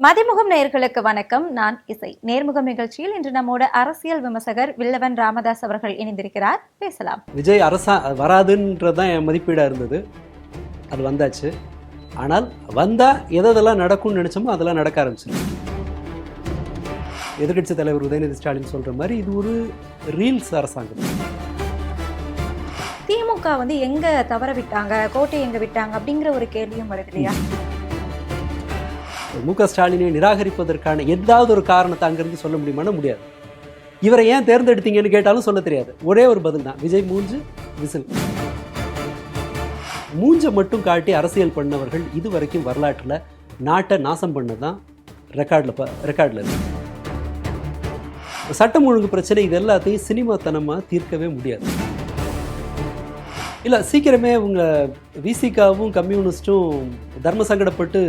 மதிமுகம் நேயர்களுக்கு வணக்கம். நான் இசை. நேர்முகம் நிகழ்ச்சியில் இன்று நம்மோட அரசியல் விமர்சகர் வில்லவன் ராமதாஸ் அவர்கள் இணைந்திருக்கிறார். பேசலாம். விஜய் வராதுன்றதுதான் என் மதிப்பீடாக இருந்தது. அது வந்தாச்சு. ஆனால் வந்தால் எதெல்லாம் நடக்கும்னு நினச்சோமோ அதெல்லாம் நடக்க ஆரம்பிச்சிருக்கு. எதிர்கட்சி தலைவர் உதயநிதி ஸ்டாலின் சொல்கிற மாதிரி இது ஒரு ரீல்ஸ் அரசாங்கம். திமுக எங்க தவற விட்டாங்க, கோட்டை எங்க விட்டாங்க அப்படிங்கிற ஒரு கேள்வியும் வருது இல்லையா? மு.க. ஸ்டாலினை நிராகரிப்பதற்கான ஏதாவது ஒரு காரணத்தை அங்கிருந்து சொல்ல முடியுமானா முடியாது. இவரை ஏன் தேர்ந்தெடுத்தீங்கன்னு கேட்டாலும் சொல்ல தெரியாது. ஒரே ஒரு பதில் தான், விஜய் மூஞ்சு விசில். மூஞ்சை மட்டும் காட்டி அரசியல் பண்ணவர்கள் இதுவரைக்கும் வரலாற்றில் நாட்டை நாசம் பண்ணதான் ரெக்கார்டில் இருக்கு. சட்டம் ஒழுங்கு பிரச்சனை இது எல்லாத்தையும் சினிமாத்தனமாக தீர்க்கவே முடியாது. இல்லை, சீக்கிரமே உங்க விசிகாவும் கம்யூனிஸ்டும் தர்ம சங்கடப்பட்டு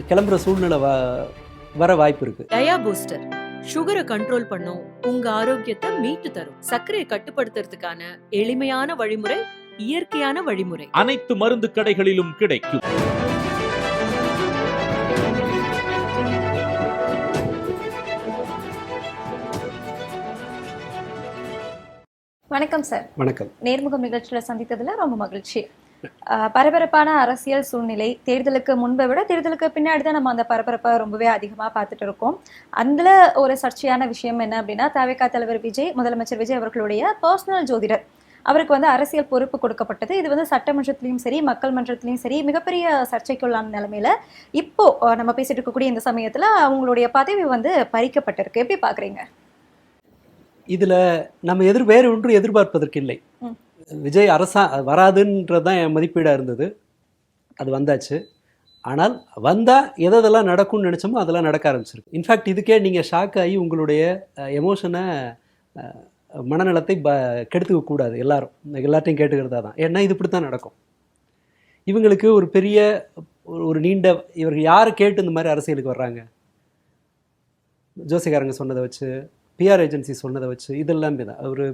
கிளம்புற சூழ்நிலை வர வாய்ப்பு இருக்கு. டயா பூஸ்டர் சுகரை கண்ட்ரோல் பண்ணும், உங்க ஆரோக்கியத்தை மீட்டு தரும். சர்க்கரையை கட்டுப்படுத்துறதுக்கான எளிமையான வழிமுறை, இயற்கையான வழிமுறை. அனைத்து மருந்து கடைகளிலும் கிடைக்கும். வணக்கம் சார். வணக்கம். நேர்முகம் நிகழ்ச்சியில சந்தித்ததுல ரொம்ப மகிழ்ச்சி. பரபரப்பான அரசியல் சூழ்நிலை, தேர்தலுக்கு முன்பை விட தேர்தலுக்கு பின்னாடி தான் நம்ம அந்த பரபரப்பை ரொம்பவே அதிகமாக பார்த்துட்டு இருக்கோம். அதில் ஒரு சர்ச்சையான விஷயம் என்ன அப்படின்னா, தவிக தலைவர் விஜய், முதலமைச்சர் விஜய் அவர்களுடைய பர்சனல் ஜோதிடர் அவருக்கு அரசியல் பொறுப்பு கொடுக்கப்பட்டது. இது சட்டமன்றத்திலையும் சரி, மக்கள் மன்றத்திலையும் சரி மிகப்பெரிய சர்ச்சைக்குள்ளான நிலைமையில இப்போ நம்ம பேசிட்டு இருக்கக்கூடிய இந்த சமயத்துல அவங்களுடைய பதவி பறிக்கப்பட்டிருக்கு. எப்படி பாக்குறீங்க? இதுல நம்ம வேறு ஒன்றும் எதிர்பார்ப்பதற்கு இல்லை. விஜய் வராதுன்றதுதான் என் மதிப்பீடாக இருந்தது. அது வந்தாச்சு. ஆனால் வந்தால் எதெல்லாம் நடக்கும்னு நினச்சோமோ அதெல்லாம் நடக்க ஆரம்பிச்சிருக்கு. இன்ஃபேக்ட் இதுக்கே நீங்கள் ஷாக் ஆகி உங்களுடைய எமோஷனை, மனநலத்தை கெடுத்துக்க கூடாது. எல்லார்ட்டையும் கேட்டுக்கிறதா தான். ஏன்னா இது இப்படி தான் நடக்கும். இவங்களுக்கு ஒரு பெரிய ஒரு நீண்ட, இவர்கள் யாரை கேட்டு இந்த மாதிரி அரசியலுக்கு வர்றாங்க? ஜோசிகாரங்க சொன்னதை வச்சு, பிஆர் ஏஜென்சி சொன்னதை வச்சு, இதெல்லாமே தான். ஒரு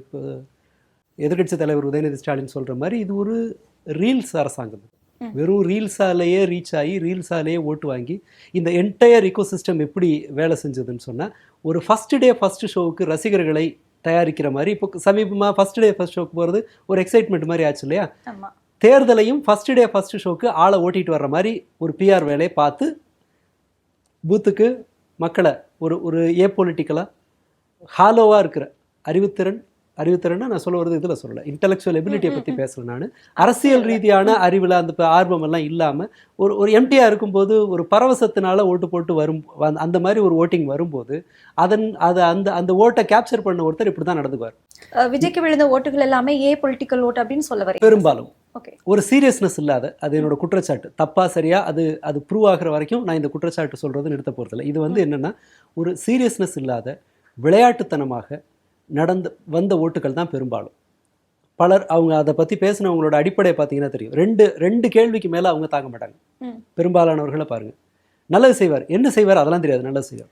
எதிர்கட்சி தலைவர் உதயநிதி ஸ்டாலின் சொல்கிற மாதிரி இது ஒரு ரீல்ஸ் அரசாங்கம். வெறும் ரீல்ஸாலேயே ரீச் ஆகி, ரீல்ஸாலேயே ஓட்டு வாங்கி இந்த என்டையர் இக்கோசிஸ்டம் எப்படி வேலை செஞ்சதுன்னு சொன்னால், ஒரு ஃபஸ்ட் டே ஃபஸ்ட்டு ஷோவுக்கு ரசிகர்களை தயாரிக்கிற மாதிரி இப்போ சமீபமாக ஃபஸ்ட் டே ஃபஸ்ட் ஷோக்கு போகிறது ஒரு எக்ஸைட்மெண்ட் மாதிரி ஆச்சு இல்லையா? தேர்தலையும் ஃபஸ்ட் டே ஃபஸ்ட்டு ஷோக்கு ஆளை ஓட்டிகிட்டு வர்ற மாதிரி ஒரு பிஆர் வேலையை பார்த்து பூத்துக்கு மக்களை ஒரு ஏபொலிட்டிக்கலாக ஹாலோவாக இருக்கிற அறிவுத்திறன்னா நான் சொல்ல வருது இதில் சொல்லலை, இன்டெலெக்சுவல் எபிலிட்டியை பற்றி பேசுகிறேன். நான் அரசியல் ரீதியான அறிவில் அந்த ஆர்வமெல்லாம் இல்லாமல் ஒரு எம்டியாக இருக்கும்போது ஒரு பரவசத்தினால ஓட்டு போட்டு அந்த மாதிரி ஒரு ஓட்டிங் வரும்போது அந்த ஓட்டை கேப்சர் பண்ண ஒருத்தர் இப்படி தான் நடந்துக்குவார். விஜய்க்கு விழுந்த ஓட்டுகள் எல்லாமே பொலிட்டிக்கல் ஓட்டு அப்படின்னு சொல்ல வரேன். பெரும்பாலும் ஒரு சீரியஸ்னஸ் இல்லாத, அது என்னோட குற்றச்சாட்டு. தப்பா சரியா அது ப்ரூவ் ஆகிற வரைக்கும் நான் இந்த குற்றச்சாட்டு சொல்கிறது நிறுத்த போகிறதில்ல. இது என்னென்னா, ஒரு சீரியஸ்னஸ் இல்லாத விளையாட்டுத்தனமாக வந்த ஓட்டுகள் தான் பெரும்பாலும். பலர் அவங்க அதை பற்றி பேசினவங்களோட அடிப்படையை பார்த்தீங்கன்னா தெரியும். ரெண்டு கேள்விக்கு மேலே அவங்க தாங்க மாட்டாங்க. பெரும்பாலானவர்களை பாருங்கள். நல்லது செய்வார், என்ன செய்வார் அதெல்லாம் தெரியாது, நல்லது செய்வார்,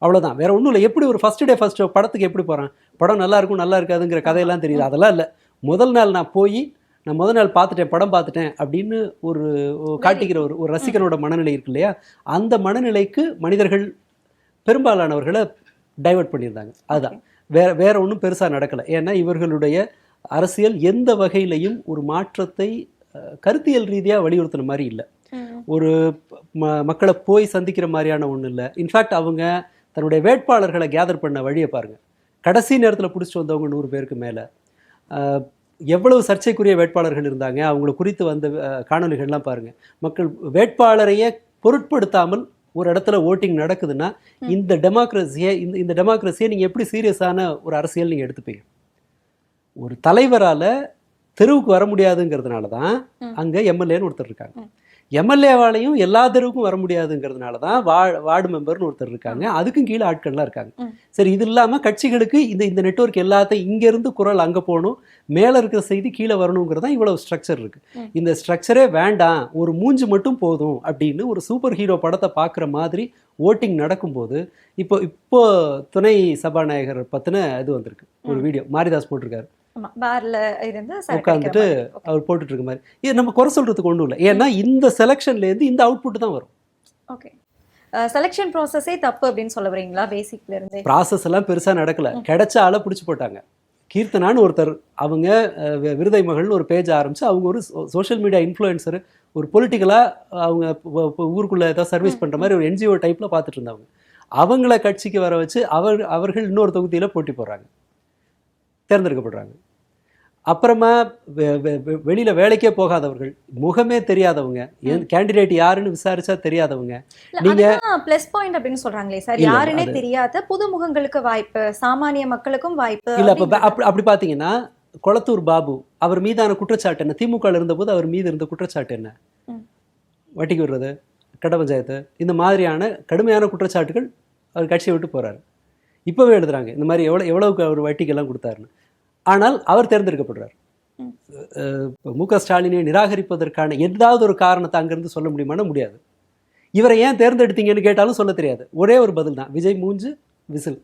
அவ்வளோதான். வேற ஒன்றும் இல்லை. எப்படி ஒரு ஃபஸ்ட் டே ஃபஸ்ட் ஷோ படத்துக்கு எப்படி போகிறேன், படம் நல்லா இருக்கும் நல்லா இருக்காதுங்கிற கதையெல்லாம் தெரியுது, அதெல்லாம் இல்லை. முதல் நாள் நான் முதல் நாள் பார்த்துட்டேன், படம் பார்த்துட்டேன் அப்படின்னு ஒரு காட்டிக்கிற ஒரு ரசிகனோட மனநிலை இருக்கு இல்லையா? அந்த மனநிலைக்கு மனிதர்கள் பெரும்பாலானவர்களை டைவர்ட் பண்ணியிருந்தாங்க. அதுதான், வேற ஒன்றும் பெருசாக நடக்கலை. ஏன்னா இவர்களுடைய அரசியல் எந்த வகையிலையும் ஒரு மாற்றத்தை கருத்தியல் ரீதியாக வலியுறுத்தின மாதிரி இல்லை. ஒரு மக்களை போய் சந்திக்கிற மாதிரியான ஒன்றும் இல்லை. இன்ஃபேக்ட் அவங்க தன்னுடைய வேட்பாளர்களை கேதர் பண்ண வழியை பாருங்கள். கடைசி நேரத்தில் பிடிச்சிட்டு வந்தவங்க 100 பேருக்கு மேலே. எவ்வளவு சர்ச்சைக்குரிய வேட்பாளர்கள் இருந்தாங்க, அவங்கள குறித்து வந்த காணொலிகள்லாம் பாருங்கள். மக்கள் வேட்பாளரையே பொருட்படுத்தாமல் ஒரு இடத்துல ஓட்டிங் நடக்குதுன்னா இந்த டெமோக்ரஸியை நீங்கள் எப்படி சீரியஸான ஒரு அரசியல் நீங்கள் எடுத்துப்பீங்க? ஒரு தலைவரால் தெருவுக்கு வர முடியாதுங்கிறதுனால தான் அங்கே எம்எல்ஏன்னு ஒருத்தர் இருக்காங்க. எம்எல்ஏவாலையும் எல்லா தெருவுக்கும் வர முடியாதுங்கிறதுனால தான் வார்டு மெம்பர்னு ஒருத்தர் இருக்காங்க. அதுக்கும் கீழே ஆட்கள்லாம் இருக்காங்க. சரி, இது இல்லாமல் கட்சிகளுக்கு இந்த நெட்வொர்க் எல்லாத்தையும் இங்கேருந்து குரல் அங்கே போகணும், மேலே இருக்கிற செய்தி கீழே வரணுங்கிறது தான் இவ்வளவு ஸ்ட்ரக்சர் இருக்குது. இந்த ஸ்ட்ரக்சரே வேண்டாம், ஒரு மூஞ்சு மட்டும் போதும் அப்படின்னு ஒரு சூப்பர் ஹீரோ படத்தை பார்க்குற மாதிரி ஓட்டிங் நடக்கும்போது இப்போ துணை சபாநாயகர் பற்றின இது வந்திருக்கு. ஒரு வீடியோ மாரிதாஸ் போட்டிருக்காரு. உட்காந்துட்டு அவர் போட்டுட்டு இருக்க மாதிரி. இது நம்ம குறை சொல்றதுக்கு ஒன்றும் இல்லை. ஏன்னா இந்த செலெக்ஷன்லேருந்து இந்த அவுட்புட் தான் வரும். ஓகே, செலெக்ஷன் ப்ராசஸே தப்பு அப்படின்னு சொல்ல வரீங்களா பேசிக்ல இருந்து? ப்ராசஸ் எல்லாம் பெருசா நடக்கல. கிடைச்ச ஆளை பிடிச்சி போட்டாங்க. கீர்த்தனான்னு ஒருத்தர், அவங்க விருதை மகள்னு ஒரு பேஜ் ஆரம்பிச்சு அவங்க ஒரு சோஷியல் மீடியா இன்ஃப்ளூயன்சர், ஒரு பொலிட்டிக்கலா அவங்க ஊருக்குள்ள ஏதாவது சர்வீஸ் பண்ற மாதிரி ஒரு என்ஜிஓ டைப்ல பார்த்துட்டு இருந்தவங்க. அவங்கள கட்சிக்கு வர வச்சு அவர்கள் இன்னொரு தொகுதியில போட்டி போடுறாங்க, தேர்ந்தெடுக்கப்படுறாங்க. அப்புறமா வெளியில வேலைக்கே போகாதவர்கள், முகமே தெரியாதவங்க, கேண்டிடேட் யாருன்னு விசாரிச்சா தெரியாதவங்க. நீங்க பிளஸ் பாயிண்ட் அப்படின்னு சொல்றாங்களே சார், யாருன்னே தெரியாத புது முகங்களுக்கு வாய்ப்பு, சாமானிய மக்களுக்கும் வாய்ப்பு இல்ல. அப்படி பாத்தீங்கன்னா கொளத்தூர் பாபு, அவர் மீதான குற்றச்சாட்டு என்ன? திமுக இருந்த போது அவர் மீது இருந்த குற்றச்சாட்டு என்ன? வட்டிக்கு விடுறது, கட்ட பஞ்சாயத்து, இந்த மாதிரியான கடுமையான குற்றச்சாட்டுகள். அவர் கட்சியை விட்டு போறாரு. இப்பவே எழுதுறாங்க இந்த மாதிரி எவ்வளவுக்கு அவர் வட்டிக்கெல்லாம் கொடுத்தாருன்னு. ஆனால் அவர் தேர்ந்தெடுக்கப்படுறார். மு.க. ஸ்டாலினை நிராகரிப்பதற்கான ஏதாவது ஒரு காரணத்தை அங்கிருந்து சொல்ல முடியுமானா முடியாது. இவரை ஏன் தேர்ந்தெடுத்தீங்கன்னு கேட்டாலும் சொல்ல தெரியாது. ஒரே ஒரு பதில் தான், விஜய் மூஞ்சு விசில்.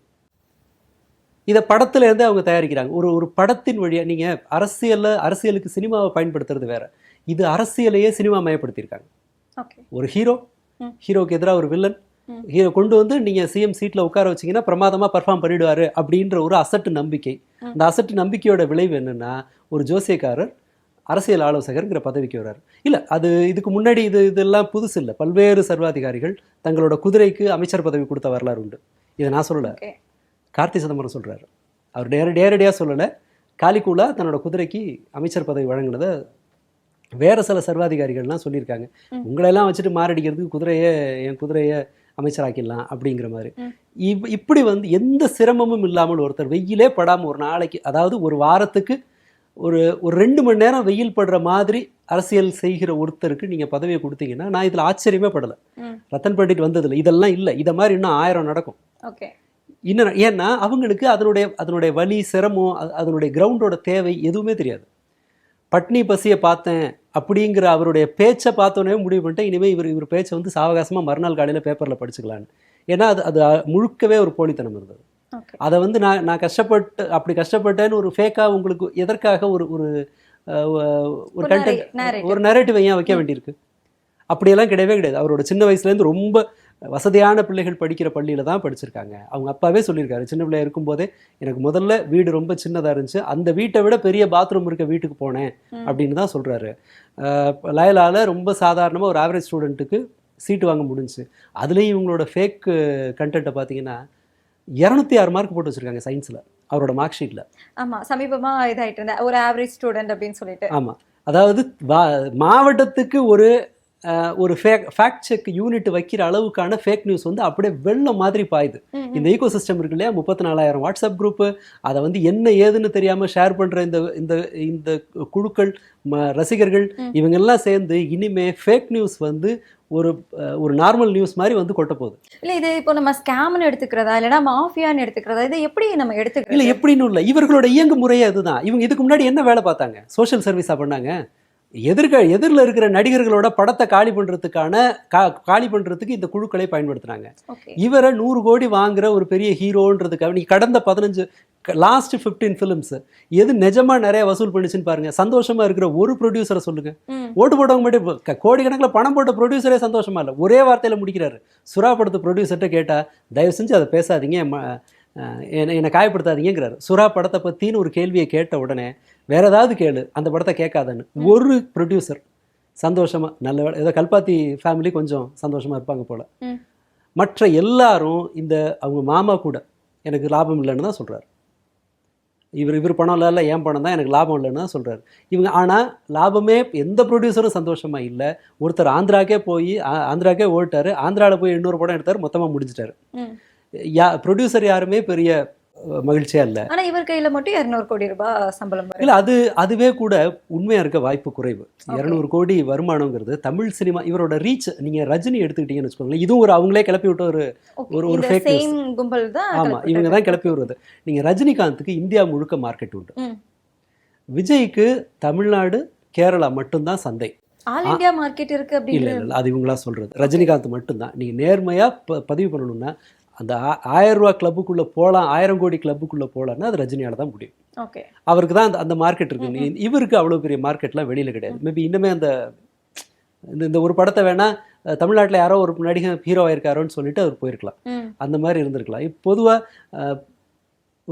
இதை படத்துல இருந்து அவங்க தயாரிக்கிறாங்க. ஒரு படத்தின் வழியா நீங்க அரசியலுக்கு சினிமாவை பயன்படுத்துறது வேற, இது அரசியலையே சினிமா மயப்படுத்தியிருக்காங்க. ஒரு ஹீரோக்கு எதிராக ஒரு வில்லன், ஹீரோ கொண்டு வந்து நீங்க சிஎம் சீட்ல உட்கார வச்சீங்கன்னா பிரமாதமா பர்ஃபார்ம் பண்ணிடுவாரு அப்படின்ற ஒரு அசட்டு நம்பிக்கை. அந்த அசட்டு நம்பிக்கையோட விளைவு என்னன்னா, ஒரு ஜோசியக்காரர் அரசியல் ஆலோசகர்ங்கிற பதவிக்கு வர்றாரு. இல்ல, அது இதுக்கு முன்னாடி இதெல்லாம் புதுசு இல்லை. பல்வேறு சர்வாதிகாரிகள் தங்களோட குதிரைக்கு அமைச்சர் பதவி கொடுத்த வரலாறு உண்டு. இதை நான் சொல்லல, கார்த்தி சிதம்பரம் சொல்றாரு. அவர் நேரடியா சொல்லல, காலிக்கூலா தன்னோட குதிரைக்கு அமைச்சர் பதவி வழங்கினதை வேற சில சர்வாதிகாரிகள்லாம் சொல்லியிருக்காங்க. உங்களெல்லாம் வச்சுட்டு மாரடிக்கிறதுக்கு என் குதிரையை அமைச்சராக்கிடலாம் அப்படிங்கிற மாதிரி. இப்படி வந்து எந்த சிரமமும் இல்லாமல் ஒருத்தர் வெயிலே படாமல் ஒரு நாளைக்கு, அதாவது ஒரு வாரத்துக்கு ஒரு 2 மணி நேரம் வெயில் படுற மாதிரி அரசியல் செய்கிற ஒருத்தருக்கு நீங்க பதவியை கொடுத்தீங்கன்னா நான் இதுல ஆச்சரியமே படலை. ரத்தன் பண்டிட் வந்ததில்லை, இதெல்லாம் இல்லை. இதை மாதிரி இன்னும் 1000 நடக்கும். இன்னும் ஏன்னா அவங்களுக்கு அதனுடைய வலி, சிரமம், அதனுடைய கிரவுண்டோட தேவை எதுவுமே தெரியாது. பட்னி பசியை பார்த்தேன் அப்படிங்கிற அவருடைய பேச்சை பார்த்தோன்னே முடிவு பண்ணிட்டேன், இனிமேல் இவர் பேச்சை வந்து சாவகாசமாக மறுநாள் காலையில் பேப்பரில் படிச்சுக்கலான்னு. ஏன்னா அது முழுக்கவே ஒரு போலித்தனம் இருந்தது. அதை வந்து நான் கஷ்டப்பட்டேன்னு ஒரு ஃபேக்காக உங்களுக்கு எதற்காக ஒரு கண்டென்ட், ஒரு நரேட்டிவ் ஏன் வைக்க வேண்டியிருக்கு? அப்படியெல்லாம் கிடையவே கிடையாது. அவரோட சின்ன வயசுலேருந்து ரொம்ப வசதியான பிள்ளைகள் படிக்கிற பள்ளியில் தான் படிச்சிருக்காங்க. அவங்க அப்பாவே சொல்லியிருக்காரு, சின்ன பிள்ளையா இருக்கும்போதே எனக்கு முதல்ல வீடு ரொம்ப சின்னதாக இருந்துச்சு, அந்த வீட்டை விட பெரிய பாத்ரூம் இருக்க வீட்டுக்கு போனேன் அப்படின்னு தான் சொல்கிறாரு. லயலால ரொம்ப சாதாரணமாக ஒரு ஆவரேஜ் ஸ்டூடெண்ட்டுக்கு சீட்டு வாங்க முடிஞ்சுச்சு. அதுலேயும் இவங்களோட ஃபேக் கண்டென்ட்டை பார்த்தீங்கன்னா 206 மார்க் போட்டு வச்சுருக்காங்க சயின்ஸில், அவரோட மார்க் ஷீட்டில். ஆமாம், சமீபமாக இதாகிட்டு இருந்தேன் ஒரு ஆவரேஜ் ஸ்டூடெண்ட் அப்படின்னு சொல்லிட்டு. ஆமாம், அதாவது மாவட்டத்துக்கு ஒரு ஃபேக்ட் செக் யூனிட் வைக்கிற அளவுக்கான ஃபேக் நியூஸ் வந்து அப்படியே வெள்ளம் மாதிரி பாயுது. இந்த ஈகோ சிஸ்டம் இருக்கு இல்லையா, 34,000 வாட்ஸ்அப் குரூப்பு, அதை வந்து என்ன ஏதுன்னு தெரியாமல் ஷேர் பண்ணுற இந்த குழுக்கள், ரசிகர்கள், இவங்கெல்லாம் சேர்ந்து இனிமே ஃபேக் நியூஸ் வந்து ஒரு நார்மல் நியூஸ் மாதிரி வந்து கொட்ட போகுது. இல்லை, இது இப்போ நம்ம ஸ்கேம்னு எடுத்துக்கிறதா இல்லைனா மாஃபியான்னு எடுத்துக்கிறதா, இதை எப்படி நம்ம எடுத்துக்கிறோம்? இல்லை, எப்படின்னு இல்லை, இவர்களோட இயங்கு முறையே அதுதான். இவங்க இதுக்கு முன்னாடி என்ன வேலை பார்த்தாங்க? சோஷியல் சர்வீஸாக பண்ணாங்க. எதிரில் இருக்கிற நடிகர்களோட படத்தை காலி பண்றதுக்கு இந்த குழுக்களை பயன்படுத்துறாங்க. இவரை 100 கோடி வாங்குற ஒரு பெரிய ஹீரோன்றதுக்காக நீ கடந்த 15 ஃபிலிம்ஸ் எது நிஜமா நிறைய வசூல் பண்ணிச்சுன்னு பாருங்க. சந்தோஷமா இருக்கிற ஒரு ப்ரொடியூசரை சொல்லுங்க. ஓட்டு போட்டவங்க மட்டும் கோடிக்கணக்கில் பணம் போட்ட ப்ரொடியூசரே சந்தோஷமா இல்லை. ஒரே வார்த்தையில முடிக்கிறாரு. சுறா படத்து ப்ரொடியூசர்கிட்ட கேட்டா, தயவு செஞ்சு அதை பேசாதீங்க, என்னை காயப்படுத்தாதீங்கிறாரு. சுறா படத்தை பத்தின்னு ஒரு கேள்வியை கேட்ட உடனே வேற ஏதாவது கேளு, அந்த படத்தை கேட்காதன்னு ஒரு ப்ரொடியூசர் சந்தோஷமா, நல்ல வேலை, ஏதோ கல்பாத்தி ஃபேமிலி கொஞ்சம் சந்தோஷமா இருப்பாங்க போல. மற்ற எல்லாரும் அவங்க மாமா கூட எனக்கு லாபம் இல்லைன்னு தான் சொல்றாரு. இவர் பணம் இல்லை, என் பணம் தான், எனக்கு லாபம் இல்லைன்னு தான் சொல்றாரு. இவங்க ஆனால் லாபமே எந்த ப்ரொடியூசரும் சந்தோஷமா இல்லை. ஒருத்தர் ஆந்திராக்கே ஓட்டாரு, ஆந்திராவில் போய் இன்னொரு படம் எடுத்தாரு, மொத்தமாக முடிஞ்சிட்டாரு. ப்ரொடியூசர் யாருமே பெரிய மகிழ்ச்சியா இல்லை. ஆனா இவர் கையில மட்டும் 200 கோடி ரூபாய் சம்பளம் இல்ல. அதுவே கூட உண்மையா இருக்க வாய்ப்பு குறைவு. 200 கோடி வருமானங்கிறது தமிழ் சினிமா, இவரோட ரீச். நீங்க ரஜினி எடுத்துக்கிட்டீங்கன்னு வச்சுக்கோங்களேன், இதுவும் அவங்களே கிளப்பி விட்ட ஒரு ஃபேக் கும்பல் தான். ஆமா, இவங்க தான் கிளப்பி விடுறது. நீங்க ரஜினிகாந்துக்கு இந்தியா முழுக்க மார்க்கெட் உண்டு. விஜய்க்கு தமிழ்நாடு, கேரளா மட்டும்தான் சந்தை. ஆல் இந்தியா மார்க்கெட் இருக்கு அப்படி இல்ல, அது இவங்களா சொல்றது. ரஜினிகாந்த் மட்டும்தான். நீங்க நேர்மையா பதிவு பண்ணணும்னா அந்த 1000 ரூபா கிளப்புக்குள்ள போகலாம், 1000 கோடி கிளப்புக்குள்ள போகலான்னா அது ரஜினியால தான் முடியும். அவருக்கு தான் அந்த மார்க்கெட் இருக்கு. இவருக்கு அவ்வளவு பெரிய மார்க்கெட்லாம் வெளியில கிடையாது. மேபி இன்னுமே இந்த ஒரு படத்தை வேணா தமிழ்நாட்டில் யாரோ ஒரு நடிகர் ஹீரோ ஆயிருக்காரோன்னு சொல்லிட்டு அவர் போயிருக்கலாம். அந்த மாதிரி இருந்திருக்கலாம். இப்போ பொதுவாக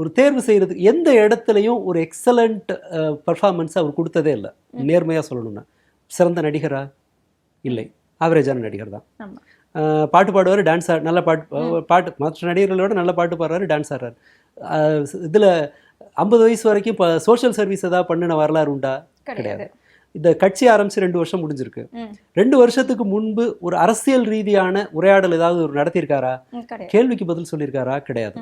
ஒரு தேர்வு செய்கிறதுக்கு எந்த இடத்துலையும் ஒரு எக்ஸலண்ட் பர்ஃபார்மன்ஸ் அவர் கொடுத்ததே இல்லை. நேர்மையாக சொல்லணும்னா சிறந்த நடிகரா இல்லை, ஆவரேஜான நடிகர் தான். பாட்டு பாடுவார், டான்ஸ் நல்ல பாட்டு மற்ற நடிகர்களோட நல்ல பாட்டு பாடுறாரு, டான்ஸ் ஆடுறாரு. இதில் 50 வயசு வரைக்கும் இப்போ சோஷியல் சர்வீஸ் ஏதாவது பண்ணின வரலாறு உண்டா? கிடையாது. இந்த கட்சி ஆரம்பித்து 2 வருஷம் முடிஞ்சிருக்கு. 2 வருஷத்துக்கு முன்பு ஒரு அரசியல் ரீதியான உரையாடல் ஏதாவது ஒரு நடத்தியிருக்காரா? கேள்விக்கு பதில் சொல்லியிருக்காரா? கிடையாது.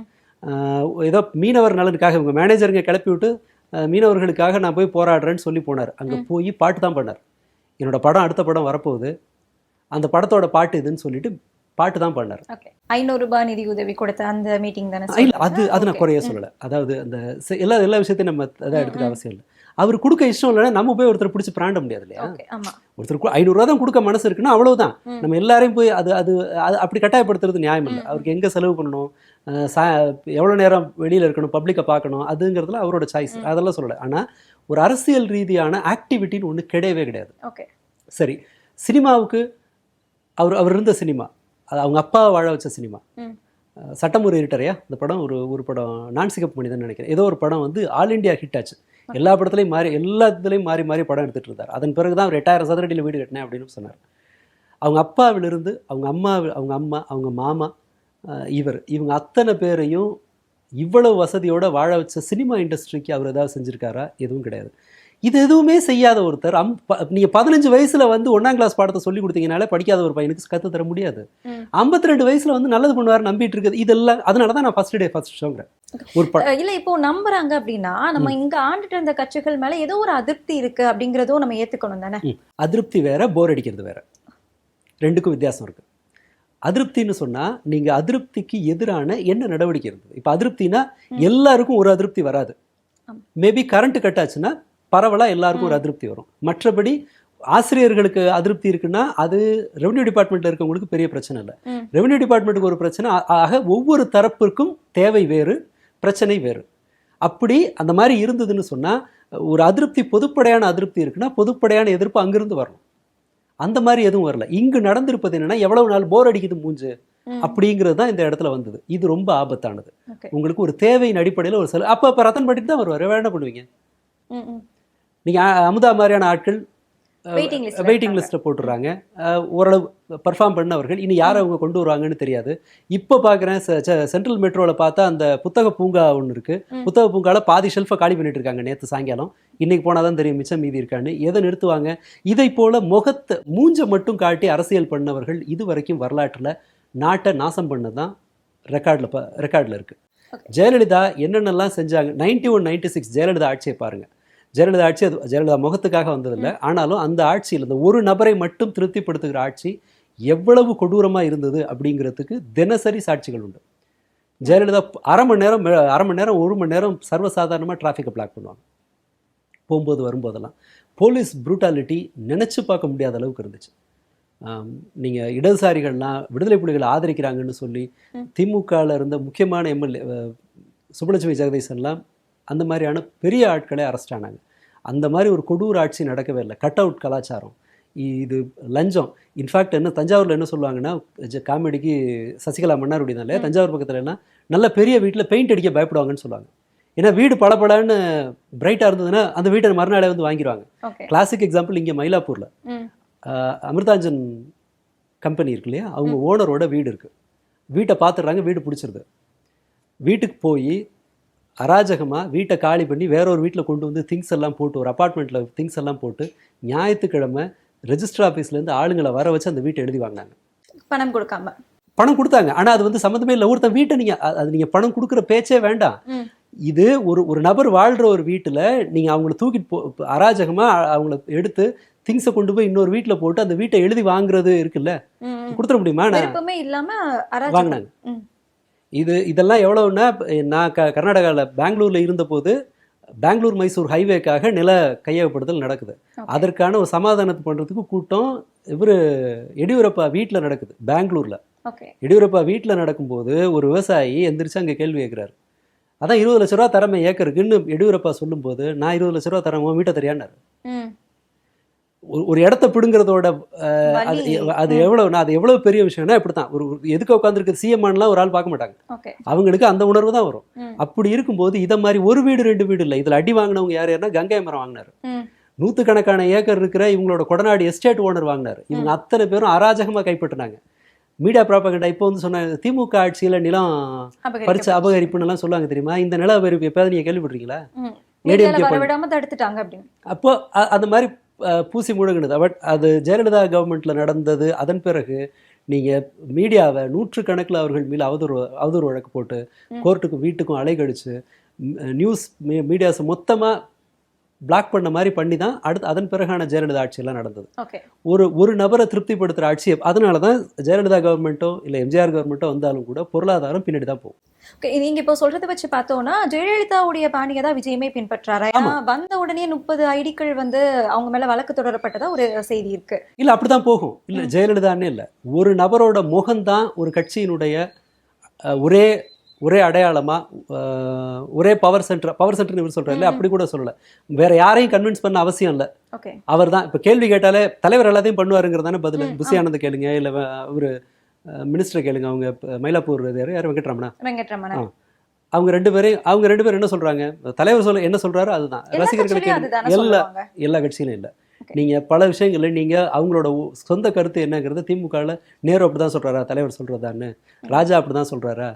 ஏதோ மீனவர் நலனுக்காக இவங்க மேனேஜருங்க கிளப்பி விட்டு மீனவர்களுக்காக நான் போய் போராடுறேன்னு சொல்லி போனார். அங்கே போய் பாட்டு தான் பண்ணார். என்னோட படம் அடுத்த படம் வரப்போகுது, அந்த படத்தோட பாட்டு இதுன்னு சொல்லிட்டு பாட்டு தான் பண்ணார். 500 ரூபாய் நிதி உதவி கொடுத்த அந்த மீட்டிங் தானே? இல்லை, அது நான் குறைய சொல்லலை. அதாவது அந்த எல்லா விஷயத்தையும் நம்ம அதான் எடுத்துக்க அவசியம் இல்லை. அவர் கொடுக்க இஷ்டம் இல்லைன்னா நம்ம போய் ஒருத்தர் பிடிச்சி பிராண்ட முடியாது இல்லையா? ஒருத்தருக்கு 500 ரூபா தான் கொடுக்க மனசு இருக்குன்னா அவ்வளவுதான். நம்ம எல்லாரையும் போய் அது அப்படி கட்டாயப்படுத்துறது நியாயம் இல்லை. அவருக்கு எங்கே செலவு பண்ணணும், எவ்வளோ நேரம் வெளியில் இருக்கணும், பப்ளிக்கை பார்க்கணும், அதுங்கிறதுல அவரோட சாய்ஸ், அதெல்லாம் சொல்லலை. ஆனால் ஒரு அரசியல் ரீதியான ஆக்டிவிட்டின்னு ஒன்று கிடையவே கிடையாது. சரி, சினிமாவுக்கு அவர் இருந்த சினிமா, அது அவங்க அப்பா வாழ வச்ச சினிமா, சட்டம் ஒரு இருட்டரையா அந்த படம், ஒரு படம் நான் சிகப்பு மனிதன் நினைக்கிறேன், ஏதோ ஒரு படம் வந்து ஆல் இண்டியா ஹிட் ஆச்சு. எல்லா படத்துலையும் எல்லாத்துலேயும் மாறி படம் எடுத்துகிட்டு இருந்தார். அதன் பிறகு தான் அவர் 8000 சதுரடியில் வீடு கட்டினேன் அப்படின்னு சொன்னார். அவங்க அப்பாவிலிருந்து அவங்க அம்மா, அவங்க மாமா, இவங்க அத்தனை பேரையும் இவ்வளவு வசதியோட வாழ வச்ச சினிமா இண்டஸ்ட்ரிக்கு அவர் ஏதாவது செஞ்சுருக்காரா? எதுவும் கிடையாது. இது எதுவுமே செய்யாத ஒருத்தர் நீங்கள் 15 வயசில் வந்து 1ஆம் கிளாஸ் பாடத்தை சொல்லி கொடுத்தீங்கனாலே படிக்காத ஒரு பையனுக்கு கற்று தர முடியாது. 52 வயசில் வந்து நல்லது பண்ணுவார் நம்பிட்டு இருக்குது. இதெல்லாம் அதனால தான் நான் ஃபர்ஸ்ட் ஷோங்கிறேன். ஒரு இல்லை, இப்போ நம்புறாங்க அப்படின்னா நம்ம இங்கே ஆண்டுட்டு இருந்த கட்சிகள் மேலே ஏதோ ஒரு அதிருப்தி இருக்குது அப்படிங்கிறதும் நம்ம ஏற்றுக்கணும் தானே? அதிருப்தி வேற, போர் அடிக்கிறது வேற, ரெண்டுக்கும் வித்தியாசம் இருக்குது. அதிருப்தின்னு சொன்னால் நீங்கள் அதிருப்திக்கு எதிரான என்ன நடவடிக்கை இருந்தது? இப்போ அதிருப்தினா எல்லாருக்கும் ஒரு அதிருப்தி வராது. மேபி கரண்ட் கட் ஆச்சுன்னா பரவலாக எல்லாருக்கும் ஒரு அதிருப்தி வரும். மற்றபடி ஆசிரியர்களுக்கு அதிருப்தி இருக்குன்னா அது ரெவன்யூ டிபார்ட்மெண்ட்டில் இருக்கவங்களுக்கு பெரிய பிரச்சனை இல்லை. ரெவன்யூ டிபார்ட்மெண்ட்டுக்கு ஒரு பிரச்சனை. ஆக ஒவ்வொரு தரப்பிற்கும் தேவை வேறு, பிரச்சனை வேறு. அப்படி அந்த மாதிரி இருந்ததுன்னு சொன்னால் ஒரு அதிருப்தி, பொதுப்படையான அதிருப்தி இருக்குன்னா பொதுப்படையான எதிர்ப்பு அங்கிருந்து வரணும். அந்த மாதிரி எதுவும் வரல. இங்கு நடந்திருப்பது என்னன்னா, எவ்வளவு நாள் போர் அடிக்குது மூஞ்சு அப்படிங்கிறது தான் இந்த இடத்துல வந்தது. இது ரொம்ப ஆபத்தானது. உங்களுக்கு ஒரு தேவையின் அடிப்படையில் ஒரு அப்போ ரத்தன் பண்ணிட்டு தான் வருவார். வேற என்ன பண்ணுவீங்க? நீங்கள் அமுதா மாதிரியான ஆட்கள் வெயிட்டிங் லிஸ்ட்டை போட்டுடுறாங்க. ஓரளவு பர்ஃபார்ம் பண்ணவர்கள் இனி யாரை அவங்க கொண்டு வருவாங்கன்னு தெரியாது. இப்போ பார்க்குறேன் சென்ட்ரல் மெட்ரோவில் பார்த்தா அந்த புத்தக பூங்கா ஒன்று இருக்குது. புத்தக பூங்காவில் பாதி ஷெல்ஃபை காலி பண்ணிட்டு இருக்காங்க நேற்று சாயங்காலம். இன்றைக்கி போனால் தான் தெரியும் மிச்சம் மீதி இருக்கான்னு. எதை நிறுத்துவாங்க? இதை போல் மூஞ்சை மட்டும் காட்டி அரசியல் பண்ணவர்கள் இது வரைக்கும் வரலாற்றில் நாட்டை நாசம் பண்ணது தான் ரெக்கார்டில் இருக்குது. ஜெயலலிதா என்னென்னலாம் செஞ்சாங்க? 91, 96 ஜெயலலிதா ஆட்சியை பாருங்கள். ஜெயலலிதா ஆட்சி அது ஜெயலலிதா முகத்துக்காக வந்ததில்லை. ஆனாலும் அந்த ஆட்சியில் இந்த ஒரு நபரை மட்டும் திருப்திப்படுத்துகிற ஆட்சி எவ்வளவு கொடூரமாக இருந்தது அப்படிங்கிறதுக்கு தினசரி சாட்சிகள் உண்டு. ஜெயலலிதா அரை மணி நேரம் 1 மணி நேரம் சர்வசாதாரணமாக டிராஃபிக்கை பிளாக் பண்ணுவாங்க போகும்போது வரும்போதெல்லாம். போலீஸ் ப்ரூட்டாலிட்டி நினச்சி பார்க்க முடியாத அளவுக்கு இருந்துச்சு. நீங்கள் இடதுசாரிகள்லாம் விடுதலை புலிகளை ஆதரிக்கிறாங்கன்னு சொல்லி திமுகவில் இருந்த முக்கியமான எம்எல்ஏ சுப்புலட்சுமி ஜெகதீசன்லாம் அந்த மாதிரியான பெரிய ஆட்களே அரெஸ்ட் ஆனாங்க. அந்த மாதிரி ஒரு கொடூர ஆட்சி நடக்கவே இல்லை. கட் அவுட் கலாச்சாரம், இது லஞ்சம். இன்ஃபேக்ட் என்ன தஞ்சாவூரில் என்ன சொல்லுவாங்கன்னா, காமெடிக்கு சசிகலா மன்னார்குடி தான் இல்லையா, தஞ்சாவூர் பக்கத்தில் என்ன நல்ல பெரிய வீட்டில் பெயிண்ட் அடிக்க பயப்படுவாங்கன்னு சொல்லுவாங்க. ஏன்னா வீடு பளபளன்னு பிரைட்டாக இருந்ததுன்னா அந்த வீட்டை மறுநாளே வந்து வாங்கிடுவாங்க. கிளாசிக் எக்ஸாம்பிள் இங்கே மயிலாப்பூரில் அமிர்தாஞ்சன் கம்பெனி இருக்கு இல்லையா, அவங்க ஓனரோட வீடு இருக்குது. வீட்டை பார்த்துடுறாங்க, வீடு பிடிச்சிருது. வீட்டுக்கு போய் அராஜகமாக வீட்டை காலி பண்ணி வேற ஒரு வீட்டில் கொண்டு வந்து திங்ஸ் எல்லாம் போட்டு, ஒரு அப்பார்ட்மெண்ட்டில் திங்ஸ் எல்லாம் போட்டு ஞாயிற்றுக்கிழமை ரெஜிஸ்டர் ஆஃபீஸ்லேருந்து ஆளுங்களை வர வச்சு அந்த வீட்டை எழுதி வாங்கினாங்க. பணம் கொடுத்தாங்க. ஆனால் அது வந்து சம்மந்தமே இல்லை. ஒருத்தன் வீட்டை நீங்கள் பணம் கொடுக்குற பேச்சே வேண்டாம். இது ஒரு நபர் வாழ்கிற ஒரு வீட்டில் நீங்கள் அவங்கள தூக்கிட்டு அராஜகமாக அவங்கள எடுத்து திங்ஸை கொண்டு போய் இன்னொரு வீட்டில் போட்டு அந்த வீட்டை எழுதி வாங்குறது இருக்குல்ல, கொடுத்துட முடியுமா? வாங்கினாங்க. இதெல்லாம் எவ்வளோன்னா, நான் கர்நாடகாவில் பெங்களூரில் இருந்தபோது பெங்களூர் மைசூர் ஹைவேக்காக நில கையகப்படுத்தல் நடக்குது. அதற்கான ஒரு சமாதானத்தை பண்ணுறதுக்கு கூட்டம் எடியூரப்பா வீட்டில் நடக்குது பெங்களூரில். எடியூரப்பா வீட்டில் நடக்கும்போது ஒரு விவசாயி எந்திரிச்சு அங்கே கேள்வி கேட்குறாரு. அதான் 20 லட்ச ரூபா தரமே ஏக்கருக்குன்னு எடியூரப்பா சொல்லும்போது, நான் 20 லட்ச ரூபா தரேன், உன் வீட்டை தெரியாண்டாரு. ஒரு இடத்த பிடுங்கிறதோட அது வலி. அது எவ்வளவு அது எவ்வளவு பெரிய விஷயம்னா இப்படித்தான் ஒரு எதுக்கு உட்காந்துருக்கு சிஎம்மான்லாம் ஒரு ஆள் பார்க்க மாட்டாங்க. ஓகே. அவங்களுக்கு அந்த உணர்வு தான் வரும். ம். அப்படி இருக்கும்போது இதை மாதிரி ஒரு வீடு 2 வீடு இல்லை, இதுல அடி வாங்கினவங்க யாருன்னா கங்கை மரம் வாங்கினாரு. ம். 100கணக்கான ஏக்கர் இருக்கிற இவங்களோட கொடநாடு எஸ்டேட் ஓனர் வாங்கினாரு. இவங்க அத்தனை பேரும் அராஜகமா கைப்பற்றினாங்க. மீடியா ப்ராபகண்டா இப்போ வந்து சொன்னாங்க திமுக ஆட்சியில நிலம் பறிச்ச அபகரிப்புன்னு எல்லாம் சொல்லுவாங்க தெரியுமா? இந்த நில அபகரிப்பு எப்பயாவது நீங்க கேள்விப்பட்டிருக்கீங்களா? மீடியால வரவிடாம தடுத்துட்டாங்க அப்படின்னு. அப்போ அந்த மாதிரி பூசி முழுகுனது. பட் அது ஜெயலலிதா கவர்மெண்ட்ல நடந்தது. அதன் பிறகு நீங்க மீடியாவை 100கணக்கில் அவர்கள் மேல அவதூறு வழக்கு போட்டு கோர்ட்டுக்கும் வீட்டுக்கும் அலைகழிச்சு நியூஸ் மீடியாஸ் மொத்தமா பிளாக் பண்ண மாதிரி பண்ணி தான் அடுத்து அதன் பிறகான ஜெயலலிதா ஆட்சியெல்லாம் நடந்தது. ஓகே. ஒரு நபரை திருப்திப்படுத்துகிற ஆட்சி. அதனால தான் ஜெயலலிதா கவர்மெண்ட்டோ இல்லை எம்ஜிஆர் கவர்மெண்ட்டோ வந்தாலும் கூட பொருளாதாரம் பின்னாடி தான் போகும். ஓகே. நீங்க இப்போ சொல்றதை வச்சு பார்த்தோம்னா ஜெயலலிதாவுடைய பாணியை தான் விஜயமே பின்பற்றாரா? வந்த உடனே 30 ஐடிக்கள் வந்து அவங்க மேல வழக்கு தொடரப்பட்டதா ஒரு செய்தி இருக்கு. இல்லை அப்படிதான் போகும். இல்லை ஜெயலலிதான்னு இல்லை, ஒரு நபரோட முகம்தான் ஒரு கட்சியினுடைய ஒரே அடையாளமா ஒரே பவர் சென்டர் இவர் சொல்றாரு இல்லை, அப்படி கூட சொல்லலை. வேற யாரையும் கன்வின்ஸ் பண்ண அவசியம் இல்லை. ஓகே. அவர் தான் இப்போ கேள்வி கேட்டாலே தலைவர் எல்லாத்தையும் பண்ணுவாருங்கிறதானே பதில். புசி ஆனந்த கேளுங்க, இல்லை ஒரு மினிஸ்டர் கேளுங்க. அவங்க மயிலாப்பூர் யார் வெங்கட்ரமணா. அவங்க ரெண்டு பேரும் என்ன சொல்றாங்க? தலைவர் என்ன சொல்றாரோ அதுதான் ரசிகர்களுக்கு. எல்லா கட்சியிலும் இல்லை. நீங்க பல விஷயங்கள்ல நீங்க அவங்களோட சொந்த கருத்து என்னங்கிறத திமுகவில் நேரு அப்படிதான் சொல்றாரா, தலைவர் சொல்றதான்னு, ராஜா அப்படிதான் சொல்றாரா,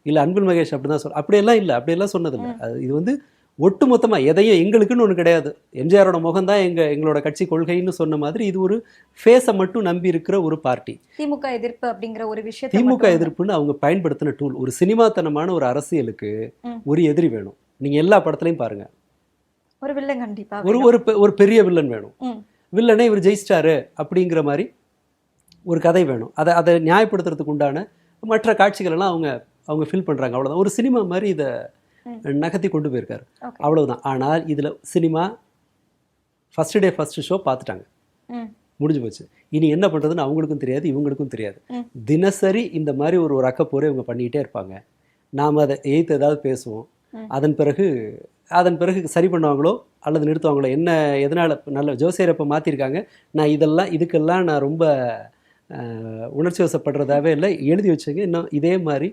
இல்லை அன்பில் மகேஷ் அப்படிதான் அப்படியெல்லாம் இல்லை, அப்படியெல்லாம் சொன்னதில்லை. இது வந்து ஒட்டுமொத்தமாக எதையும் எங்களுக்குன்னு ஒன்று கிடையாது. எம்ஜிஆரோட முகம் தான் எங்களோட கட்சி கொள்கைன்னு சொன்ன மாதிரி இது ஒரு ஃபேஸை மட்டும் நம்பி இருக்கிற ஒரு பார்ட்டி. திமுக எதிர்ப்பு அப்படிங்கிற ஒரு விஷயம், திமுக எதிர்ப்புன்னு அவங்க பயன்படுத்தின டூல். ஒரு சினிமாத்தனமான ஒரு அரசியலுக்கு ஒரு எதிரி வேணும். நீங்க எல்லா படத்துலையும் பாருங்க, ஒரு வில்லன் கண்டிப்பா ஒரு பெரிய வில்லன் வேணும். வில்லனே இவர் ஜெயிச்சிட்டாரு அப்படிங்கிற மாதிரி ஒரு கதை வேணும். அதை நியாயப்படுத்துறதுக்கு உண்டான மற்ற காட்சிகள் எல்லாம் அவங்க ஃபில் பண்றாங்க. அவ்வளவுதான். ஒரு சினிமா மாதிரி இதை நகர்த்தி கொண்டு போயிருக்காரு, அவ்வளவுதான். ஆனால் இதுல cinema first day first show பார்த்துட்டாங்க, முடிஞ்சு போச்சு. இனி என்ன பண்றதுன்னு அவங்களுக்கும் தெரியாது, இவங்களுக்கும் தெரியாது. தினசரி இந்த மாதிரி ஒரு அக்கப்போரை இவங்க பண்ணிக்கிட்டே இருப்பாங்க. நாம் அதை எய்த்து ஏதாவது பேசுவோம். அதன் பிறகு சரி பண்ணுவாங்களோ அல்லது நிறுத்துவாங்களோ, என்ன எதனால் நல்ல ஜோசியரப்ப மாற்றிருக்காங்க, நான் இதுக்கெல்லாம் நான் ரொம்ப உணர்ச்சி வசப்படுறதாவே இல்லை, எழுதி வச்சுங்க. இன்னும் இதே மாதிரி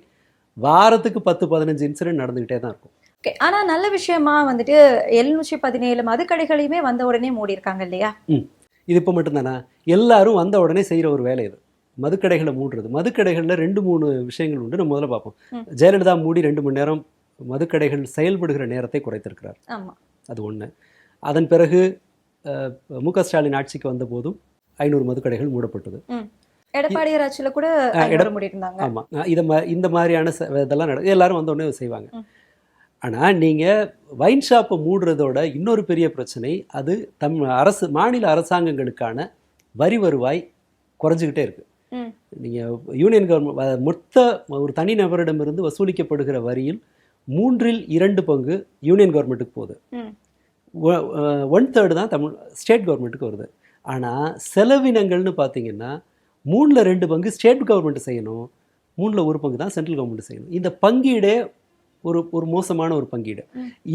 வாரத்துக்கு 10-15 இன்சிடென்ட் நடந்துகிட்டே தான் இருக்கும். ஓகே. ஆனா நல்ல விஷயமா வந்துட்டு 717 மதுக்கடைகளையுமே வந்த உடனே மூடி இருக்காங்க இல்லையா? இது இப்போ மட்டும்தானா? எல்லாரும் வந்த உடனே செய்கிற ஒரு வேலை இது, மதுக்கடைகளை மூடுறது. மதுக்கடைகளில் 2-3 விஷயங்கள் உண்டு. நம்ம முதல்ல பார்ப்போம். ஜெயலலிதா மூடி 2 மணி நேரம் மதுக்கடைகள் செயல்படுகிற நேரத்தை குறைத்திருக்கிறார். அது ஒன்று. அதன் பிறகு மு.க. ஸ்டாலின் ஆட்சிக்கு வந்த போதும் 500 மதுக்கடைகள் மூடப்பட்டது. எடப்பாடியார் ஆட்சியில கூட மூடிருந்தாங்க. ஆமாம். இந்த மாதிரியான இதெல்லாம் எல்லாரும் வந்த உடனே செய்வாங்க. ஆனால் நீங்கள் வைன் ஷாப்பை மூடுறதோட இன்னொரு பெரிய பிரச்சனை, அது மாநில அரசாங்கங்களுக்கான வரி வருவாய் குறைஞ்சிக்கிட்டே இருக்கு. நீங்கள் யூனியன் கவர்மெண்ட் மொத்த ஒரு தனிநபரிடமிருந்து வசூலிக்கப்படுகிற வரியில் 3/2 பங்கு யூனியன் கவர்மெண்ட்டுக்கு போகுது. 1/3 தான் ஸ்டேட் கவர்மெண்ட்டுக்கு வருது. ஆனால் செலவினங்கள்னு பார்த்தீங்கன்னா 3/2 பங்கு ஸ்டேட் கவர்மெண்ட் செய்யணும், 3/1 பங்கு தான் சென்ட்ரல் கவர்மெண்ட் செய்யணும். இந்த பங்கீடே ஒரு மோசமான ஒரு பங்கீடு.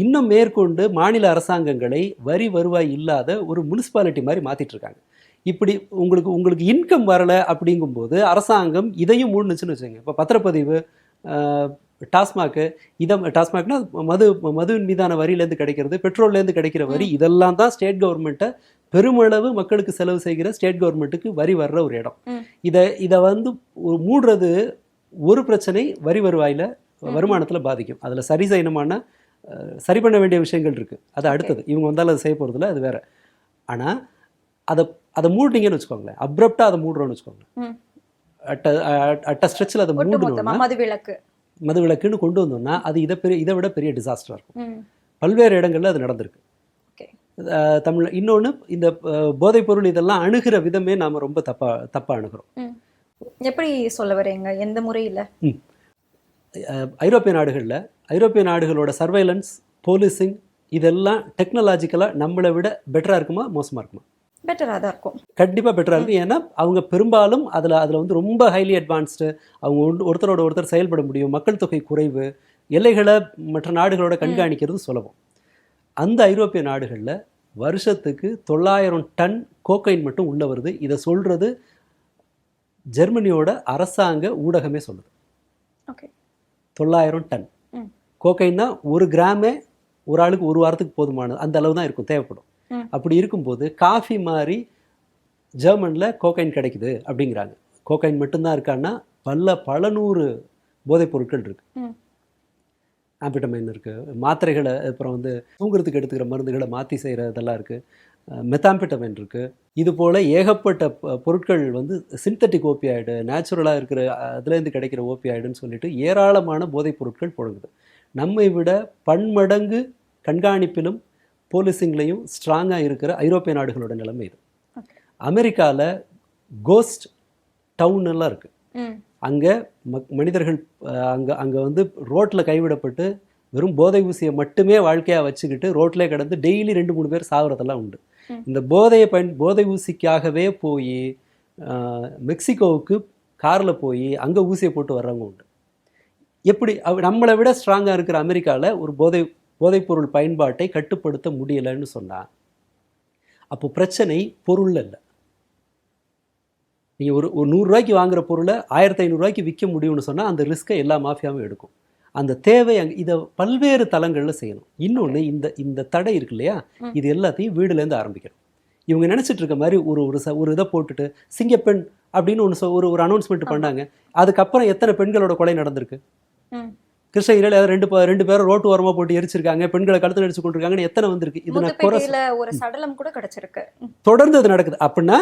இன்னும் மேற்கொண்டு மாநில அரசாங்கங்களை வரி வருவாய் இல்லாத ஒரு முனிசிபாலிட்டி மாதிரி மாற்றிட்டு இருக்காங்க. இப்படி உங்களுக்கு இன்கம் வரலை அப்படிங்கும்போது அரசாங்கம் இதையும் மூடுனுச்சுன்னு வச்சுங்க. இப்போ பத்திரப்பதிவு, டாஸ்மாக்னா மதுவின் மீதான வரியிலேருந்து கிடைக்கிறது, பெட்ரோல்லேருந்து கிடைக்கிற வரி, இதெல்லாம் தான் ஸ்டேட் கவர்மெண்ட்டை பெருமளவு மக்களுக்கு செலவு செய்கிற ஸ்டேட் கவர்மெண்ட்டுக்கு வரி வர்ற ஒரு இடம். இதை வந்து மூடுறது ஒரு பிரச்சனை, வரி வருவாயில் வருமானத்தில் பாதிக்கும். அதில் சரி செய்யணுமானா சரி பண்ண வேண்டிய விஷயங்கள் இருக்குது, அது அடுத்தது. இவங்க வந்தாலும் அதை செய்ய போகிறதில்ல, அது வேற. ஆனால் அதை மூடினீங்கன்னு வச்சுக்கோங்களேன், அப்ரப்டாக அதை மூடுறோன்னு வச்சுக்கோங்களேன், அட்ட ஸ்ட்ரெச்சில் அதை மூடணும்னா மதுவிலக்குன்னு கொண்டு வந்தோம்னா அது இதை விட பெரிய டிசாஸ்டராக இருக்கும். பல்வேறு இடங்களில் அது நடந்திருக்கு தமிழ். இன்னொன்று, இந்த போதைப் பொருள் இதெல்லாம் அணுகிற விதமே நாம் ரொம்ப தப்பாக அணுகிறோம். எப்படி சொல்ல வரீங்க? எந்த முறையில்? ஐரோப்பிய நாடுகளோட சர்வைலன்ஸ், போலீசிங் இதெல்லாம் டெக்னாலஜிக்கலாக நம்மளை விட பெட்டராக இருக்குமா மோசமாக இருக்குமா? பெட்டராக தான் இருக்கும், கண்டிப்பாக பெட்டராக இருக்கும். ஏன்னா அவங்க பெரும்பாலும் அதில் வந்து ரொம்ப ஹைலி அட்வான்ஸ்டு. அவங்க ஒருத்தரோட ஒருத்தர் செயல்பட முடியும், மக்கள் தொகை குறைவு, எல்லைகளை மற்ற நாடுகளோட கண்காணிக்கிறது சுலபம். அந்த ஐரோப்பிய நாடுகளில் வருஷத்துக்கு 900 டன் கோக்கைன் மட்டும் உள்ள வருது. இதை சொல்றது ஜெர்மனியோட அரசாங்க ஊடகமே சொல்லுது. ஓகே. 900 டன் கோக்கைன்னா 1 கிராமே ஒரு ஆளுக்கு ஒரு வாரத்துக்கு போதுமானது, அந்த அளவு தான் இருக்கும், தேவைப்படும். அப்படி இருக்கும்போது காஃபி மாதிரி ஜெர்மனில் கோக்கைன் கிடைக்குது அப்படிங்கிறாங்க. கோக்கைன் மட்டும்தான் இருக்கான்னா பல நூறு போதைப் பொருட்கள் இருக்கு. ஆம்பிட்டமைன் இருக்குது, மாத்திரைகளை, அப்புறம் வந்து தூங்குறதுக்கு எடுத்துக்கிற மருந்துகளை மாற்றி செய்கிற இதெல்லாம் இருக்குது, மெத்தாம்பிட்டமைன் இருக்குது. இது போல் ஏகப்பட்ட பொருட்கள் வந்து சிந்தட்டிக் ஓபியாய்டு, நேச்சுரலாக இருக்கிற அதுலேருந்து கிடைக்கிற ஓபியாய்டுன்னு சொல்லிட்டு ஏராளமான போதைப் பொருட்கள் புழங்குது. நம்மை விட பன்மடங்கு கண்காணிப்பிலும் போலீசிங்லையும் ஸ்ட்ராங்காக இருக்கிற ஐரோப்பிய நாடுகளோட நிலைமை இது. அமெரிக்காவில் கோஸ்ட் டவுன் எல்லாம் இருக்குது. அங்கே மனிதர்கள் அங்கே வந்து ரோட்டில் கைவிடப்பட்டு வெறும் போதை ஊசியை மட்டுமே வாழ்க்கையாக வச்சுக்கிட்டு ரோட்டிலே கிடந்து டெய்லி 2-3 பேர் சாகுறதெல்லாம் உண்டு. இந்த போதை ஊசிக்காகவே போய் மெக்சிகோவுக்கு காரில் போய் அங்கே ஊசியை போட்டு வர்றவங்க உண்டு. எப்படி நம்மளை விட ஸ்ட்ராங்காக இருக்கிற அமெரிக்காவில் ஒரு போதைப்பொருள் பயன்பாட்டை கட்டுப்படுத்த முடியலைன்னு சொன்னால் அப்போ பிரச்சனை பொருள் இல்லை. நீங்கள் ஒரு 100 ரூபாய்க்கு வாங்குற பொருளை 1500 ரூபாய்க்கு விற்க முடியும்னு சொன்னால் அந்த ரிஸ்க்கை எல்லா மாஃபியாவும் எடுக்கும். அந்த தேவை இதை பல்வேறு தளங்களில் செய்யணும். இன்னொன்று, இந்த தடை இருக்கு இல்லையா, இது எல்லாத்தையும் வீடுலேருந்து ஆரம்பிக்கணும். இவங்க நினச்சிட்டு இருக்க மாதிரி ஒரு இதை போட்டுட்டு சிங்கப்பெண் அப்படின்னு ஒரு அனௌன்ஸ்மெண்ட் பண்ணாங்க. அதுக்கப்புறம் எத்தனை பெண்களோட கொலை நடந்திருக்கு? கிருஷ்ணகிரியில் ரெண்டு பேரும் ரோட்டு ஓரமாக போட்டு எரிச்சிருக்காங்க, பெண்களை கழுத்து நடிச்சு கொண்டிருக்காங்கன்னு எத்தனை வந்திருக்கு? இது ஒரு சடலம் கூட கிடைச்சிருக்கு. தொடர்ந்து அது நடக்குது. அப்படின்னா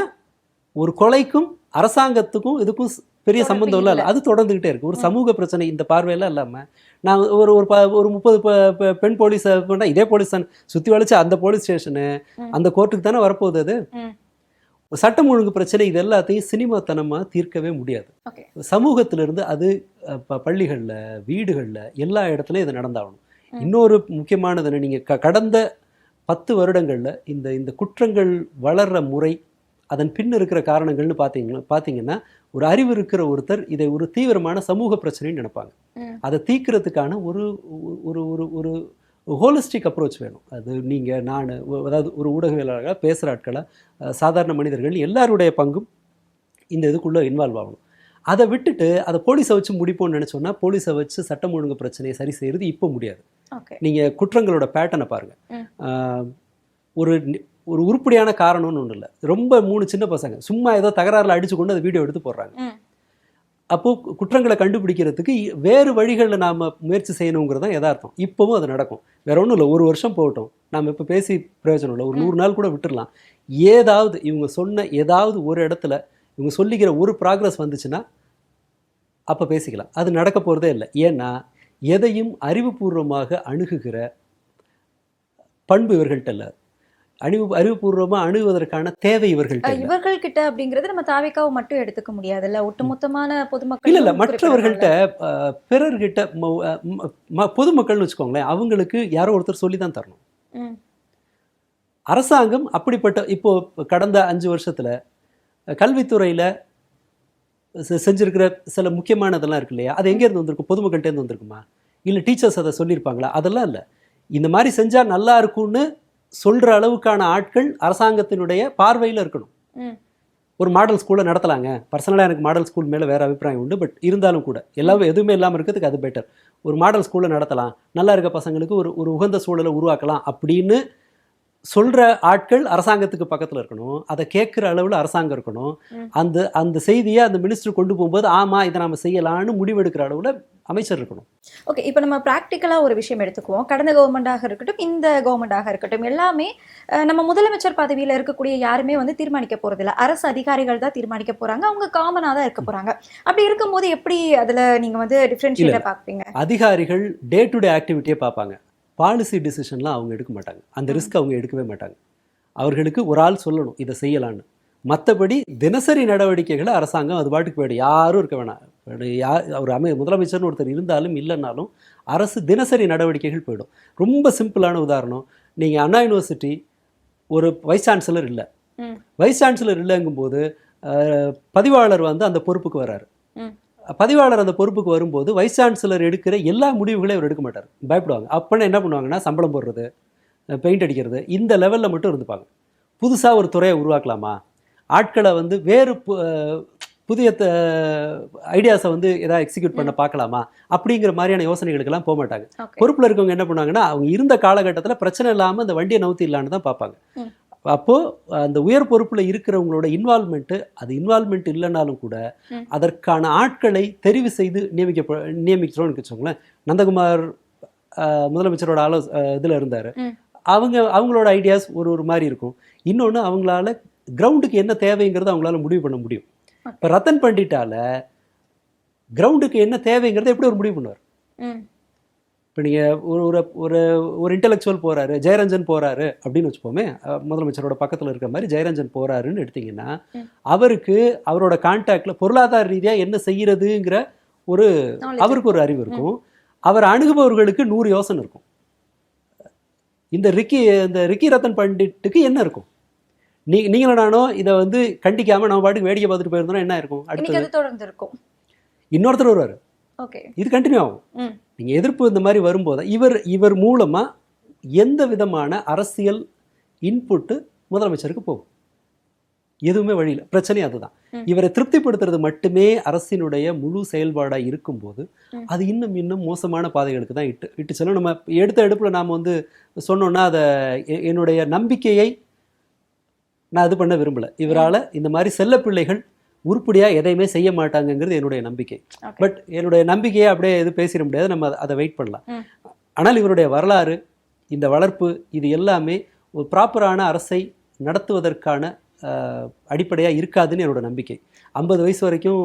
ஒரு கொலைக்கும் அரசாங்கத்துக்கும் இதுக்கும் பெரிய சம்பந்தம் இல்லை, அது தொடர்ந்துகிட்டே இருக்கு. ஒரு சமூக பிரச்சனை இந்த பார்வையெல்லாம் இல்லாமல் நான் ஒரு 30 பெண் போலீஸ் பண்ணால் இதே போலீஸ் தான் சுற்றி வளைச்சு அந்த போலீஸ் ஸ்டேஷனு அந்த கோர்ட்டுக்கு தானே வரப்போகுது. அது சட்டம் ஒழுங்கு பிரச்சனை, இது எல்லாத்தையும் சினிமாத்தனமாக தீர்க்கவே முடியாது. சமூகத்திலிருந்து அது பள்ளிகளில், வீடுகளில், எல்லா இடத்துலையும் இது நடந்தாகணும். இன்னொரு முக்கியமானது, நீங்கள் கடந்த 10 வருடங்களில் இந்த குற்றங்கள் வளர்ற முறை, அதன் பின் இருக்கிற காரணங்கள்னு பார்த்தீங்கன்னா ஒரு அறிவு இருக்கிற ஒருத்தர் இதை ஒரு தீவிரமான சமூக பிரச்சனைன்னு நினைப்பாங்க. அதை தீர்க்கிறதுக்கான ஒரு ஒரு ஒரு ஒரு ஹோலிஸ்டிக் அப்ரோச் வேணும். அது நீங்கள், நான், அதாவது ஒரு ஊடகவியலாளர்களாக, பேசுகிற ஆட்களாக, சாதாரண மனிதர்கள் எல்லாருடைய பங்கும் இந்த இதுக்குள்ளே இன்வால்வ் ஆகணும். அதை விட்டுட்டு அதை போலீஸை வச்சு முடிப்போம்னு நினச்சோன்னா போலீஸை வச்சு சட்டம் ஒழுங்கு பிரச்சனையை சரி செய்கிறது இப்போ முடியாது. நீங்கள் குற்றங்களோட பேட்டர்னை பாருங்கள். ஒரு உருப்படியான காரணம்னு ஒன்றும் இல்லை. ரொம்ப 3 சின்ன பசங்க சும்மா ஏதோ தகராறில் அடிச்சு கொண்டு அதை வீடியோ எடுத்து போடுறாங்க. அப்போது குற்றங்களை கண்டுபிடிக்கிறதுக்கு வேறு வழிகளில் நாம் முயற்சி செய்யணுங்கிறது தான் யதார்த்தம். இப்போவும் அது நடக்கும். வேற ஒன்றும் இல்லை, 1 வருஷம் போகட்டும், நாம் இப்போ பேசி பிரயோஜனம் இல்லை, ஒரு 100 நாள் கூட விட்டுடலாம். ஏதாவது இவங்க சொன்ன ஏதாவது ஒரு இடத்துல இவங்க சொல்லிக்கிற ஒரு ப்ராக்ரஸ் வந்துச்சுன்னா அப்போ பேசிக்கலாம். அது நடக்க போகிறதே இல்லை. ஏன்னா எதையும் அறிவுபூர்வமாக அணுகுகிற பண்பு இவர்கள்ட்ட இல்லை. அறிவுபூர்வமாக அணுகுவதற்கான தேவை இவர்கள்கிட்ட அப்படிங்கிறது நம்ம தாவேக்காவை மட்டும் எடுத்துக்க முடியாதுல்ல, ஒட்டுமொத்தமான பொதுமக்கள் இல்லை, மற்றவர்கள்ட்ட, பிறர்கிட்ட, பொதுமக்கள்னு வச்சுக்கோங்களேன், அவங்களுக்கு யாரோ ஒருத்தர் சொல்லி தான் தரணும். அரசாங்கம் அப்படிப்பட்ட இப்போ கடந்த 5 வருஷத்துல கல்வித்துறையில் செஞ்சிருக்கிற சில முக்கியமானதெல்லாம் இருக்கு இல்லையா, அது எங்கேருந்து வந்திருக்கும்? பொதுமக்கள்கிட்டேருந்து வந்திருக்குமா? இல்லை டீச்சர்ஸ் அதை சொல்லியிருப்பாங்களா? அதெல்லாம் இல்லை. இந்த மாதிரி செஞ்சால் நல்லா இருக்கும்னு சொல்கிற அளவுக்கான ஆட்கள் அரசாங்கத்தினுடைய பார்வையில் இருக்கணும். ஒரு மாடல் ஸ்கூலை நடத்தலாங்க. பர்சனலாக எனக்கு மாடல் ஸ்கூல் மேலே வேறு அபிப்பிராயம் உண்டு. பட் இருந்தாலும் கூட எதுவுமே இல்லாமல் இருக்கிறதுக்கு அது பெட்டர். ஒரு மாடல் ஸ்கூலை நடத்தலாம், நல்லா இருக்க பசங்களுக்கு ஒரு உகந்த சூழலை உருவாக்கலாம் அப்படின்னு சொல்கிற ஆட்கள் அரசாங்கத்துக்கு பக்கத்தில் இருக்கணும். அதை கேட்குற அளவில் அரசாங்கம் இருக்கணும். அந்த செய்தியை அந்த மினிஸ்டர் கொண்டு போகும்போது ஆமாம் இதை நம்ம செய்யலான்னு முடிவெடுக்கிற அளவில் அமைச்சர் இருக்கணும். ஓகே, இப்போ நம்ம ப்ராக்டிக்கலாக ஒரு விஷயம் எடுத்துக்குவோம். கடந்த கவர்மெண்டாக இருக்கட்டும், இந்த கவர்மெண்டாக இருக்கட்டும், எல்லாமே நம்ம முதலமைச்சர் பதவியில் இருக்கக்கூடிய யாருமே வந்து தீர்மானிக்க போகிறதில்ல, அரசு அதிகாரிகள் தான் தீர்மானிக்க போகிறாங்க. அவங்க காமனாக தான் இருக்க போகிறாங்க. அப்படி இருக்கும்போது எப்படி அதில் நீங்கள் வந்து டிஃப்ரென்ஷியேட்டாக பார்ப்பீங்க? அதிகாரிகள் டே டு டே ஆக்டிவிட்டியை பார்ப்பாங்க. பாலிசி டிசிஷன்லாம் அவங்க எடுக்க மாட்டாங்க. அந்த ரிஸ்க் அவங்க எடுக்கவே மாட்டாங்க. அவர்களுக்கு ஒரு ஆள் சொல்லணும் இதை செய்யலான்னு. மற்றபடி தினசரி நடவடிக்கைகளை அரசாங்கம் அது பாட்டுக்கு போய்டும். யாரும் இருக்க வேணாம். ஒரு முதலமைச்சர்னு ஒருத்தர் இருந்தாலும் இல்லைன்னாலும் அரசு தினசரி நடவடிக்கைகள் போயிடும். ரொம்ப சிம்பிளான உதாரணம், நீங்கள் அண்ணா யூனிவர்சிட்டி ஒரு வைஸ் சான்சலர் இல்லை. வைஸ் சான்சலர் இல்லைங்கும்போது பதிவாளர் வந்து அந்த பொறுப்புக்கு வர்றாரு. பதிவாளர் அந்த பொறுப்புக்கு வரும்போது வைஸ் சான்சலர் எடுக்கிற எல்லா முடிவுகளையும் அவர் எடுக்க மாட்டார், பயப்படுவாங்க. அப்போனா என்ன பண்ணுவாங்கன்னா சம்பளம் போடுறது, பெயிண்ட் அடிக்கிறது, இந்த லெவலில் மட்டும் இருந்துப்பாங்க. புதுசாக ஒரு துறையை உருவாக்கலாமா, ஆட்களை வந்து வேறு புதிய ஐடியாஸை வந்து எதாவது எக்ஸிக்யூட் பண்ண பார்க்கலாமா அப்படிங்கிற மாதிரியான யோசனைகளுக்கெல்லாம் போக மாட்டாங்க. பொறுப்பில் இருக்கவங்க என்ன பண்ணுவாங்கன்னா, அவங்க இருந்த காலகட்டத்தில் பிரச்சனை இல்லாமல் அந்த வண்டியை நவுத்தி இல்லான்னு தான் பார்ப்பாங்க. அப்போது அந்த உயர் பொறுப்பில் இருக்கிறவங்களோட இன்வால்மெண்ட்டு, அது இன்வால்மெண்ட் இல்லைனாலும் கூட அதற்கான ஆட்களை தெரிவு செய்து நியமிக்கிறோம்னு வச்சுக்கோங்களேன். நந்தகுமார் முதலமைச்சரோட இதில் இருந்தார். அவங்களோட ஐடியாஸ் ஒரு மாதிரி இருக்கும். இன்னொன்று, அவங்களால கிரவுண்டுக்கு என்ன தேவைங்கிறத அவங்களால முடிவு பண்ண முடியும். இப்போ ரத்தன் பண்டிட்டால கிரவுண்டுக்கு என்ன தேவைங்கிறத எப்படி ஒரு முடிவு பண்ணுவார்? இப்போ நீங்கள் ஒரு இன்டெலெக்சுவல் போகிறாரு, ஜெயரஞ்சன் போகிறாரு அப்படின்னு வச்சுப்போமே, முதலமைச்சரோட பக்கத்தில் இருக்கிற மாதிரி ஜெயரஞ்சன் போகிறாருன்னு எடுத்திங்கன்னா, அவருக்கு அவரோட கான்டாக்டில் பொருளாதார ரீதியாக என்ன செய்கிறதுங்கிற அவருக்கு ஒரு அறிவு இருக்கும். அவர் அணுகுபவர்களுக்கு 100 யோசனை இருக்கும். இந்த ரிக்கி ரத்தன் பண்டிட்டுக்கு என்ன இருக்கும்? நீங்களும் நானும் இதை வந்து கண்டிக்காமல் நம்ம பாட்டுக்கு வேடிக்கை பார்த்துட்டு போயிருந்தோம்னா என்ன இருக்கும்? அடுத்து இன்னொருத்தர் வருவார். இது கண்டினியூ ஆகும். நீங்கள் எதிர்ப்பு இந்த மாதிரி வரும்போது இவர் மூலமாக எந்த விதமான அரசியல் இன்புட்டு முதலமைச்சருக்கு போகும்? எதுவுமே வழியில். பிரச்சனை அதுதான். இவரை திருப்திப்படுத்துறது மட்டுமே அரசினுடைய முழு செயல்பாடாக இருக்கும்போது அது இன்னும் மோசமான பாதைகளுக்கு தான் இட்டு செல்லும். நம்ம எடுத்த எடுப்பில் நாம் வந்து சொன்னோன்னா அதை என்னுடைய நம்பிக்கையை நான் இது பண்ண விரும்பலை. இவரால் இந்த மாதிரி செல்ல பிள்ளைகள் உருப்படியாக எதையுமே செய்ய மாட்டாங்கங்கிறது என்னுடைய நம்பிக்கை. பட் என்னுடைய நம்பிக்கையை அப்படியே எது பேசிட முடியாது, நம்ம அதை வெயிட் பண்ணலாம். ஆனால் இவருடைய வரலாறு, இந்த வளர்ப்பு, இது எல்லாமே ஒரு ப்ராப்பரான அரசை நடத்துவதற்கான அடிப்படையாக இருக்காதுன்னு என்னோட நம்பிக்கை. 50 வயசு வரைக்கும்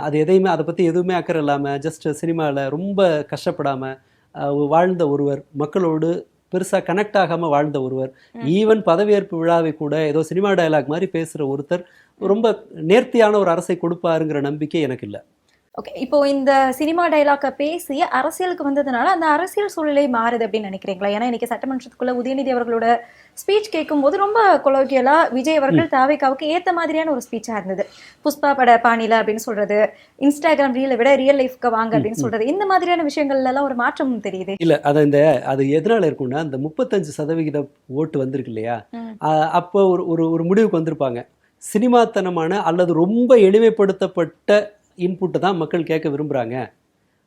அது எதையுமே அதை பற்றி எதுவுமே அக்கறை இல்லாமல் ஜஸ்ட் சினிமாவில் ரொம்ப கஷ்டப்படாமல் வாழ்ந்த ஒருவர், மக்களோடு பெருசாக கனெக்ட் ஆகாமல் வாழ்ந்த ஒருவர், ஈவன் பதவியேற்பு விழாவை கூட ஏதோ சினிமா டயலாக் மாதிரி பேசுகிற ஒருத்தர் ரொம்ப நேர்த்தியான ஒரு அரசை கொடுப்பாருங்கிற நம்பிக்கை எனக்கு இல்லை. ஓகே, இப்போ இந்த சினிமா டைலாக்கை பேசி அரசியலுக்கு வந்ததுனால அந்த அரசியல் சூழ்நிலை மாறுது அப்படின்னு நினைக்கிறீங்களா? ஏன்னா இன்னைக்கு சட்டமன்றத்துக்குள்ள உதயநிதி அவர்களோட ஸ்பீச் கேட்கும்போது ரொம்ப கொலோக்கியலா விஜய் அவர்கள் தாவேக்காவுக்கு ஏற்ற மாதிரியான ஒரு ஸ்பீச்சாக இருந்தது. புஷ்பா பட பாணியில அப்படின்னு சொல்றது, இன்ஸ்டாகிராம் ரீலை விட ரியல் லைஃப்க்கு வாங்க அப்படின்னு சொல்றது, இந்த மாதிரியான விஷயங்கள்லாம் ஒரு மாற்றம் தெரியுது. இல்லை, அது எதனால இருக்கும்னா, அந்த 35% ஓட்டு வந்திருக்கு இல்லையா, அப்போ ஒரு முடிவுக்கு வந்திருப்பாங்க. சினிமாத்தனமான அல்லது ரொம்ப எளிமைப்படுத்தப்பட்ட இன்புட்டை தான் மக்கள் கேட்க விரும்புகிறாங்க.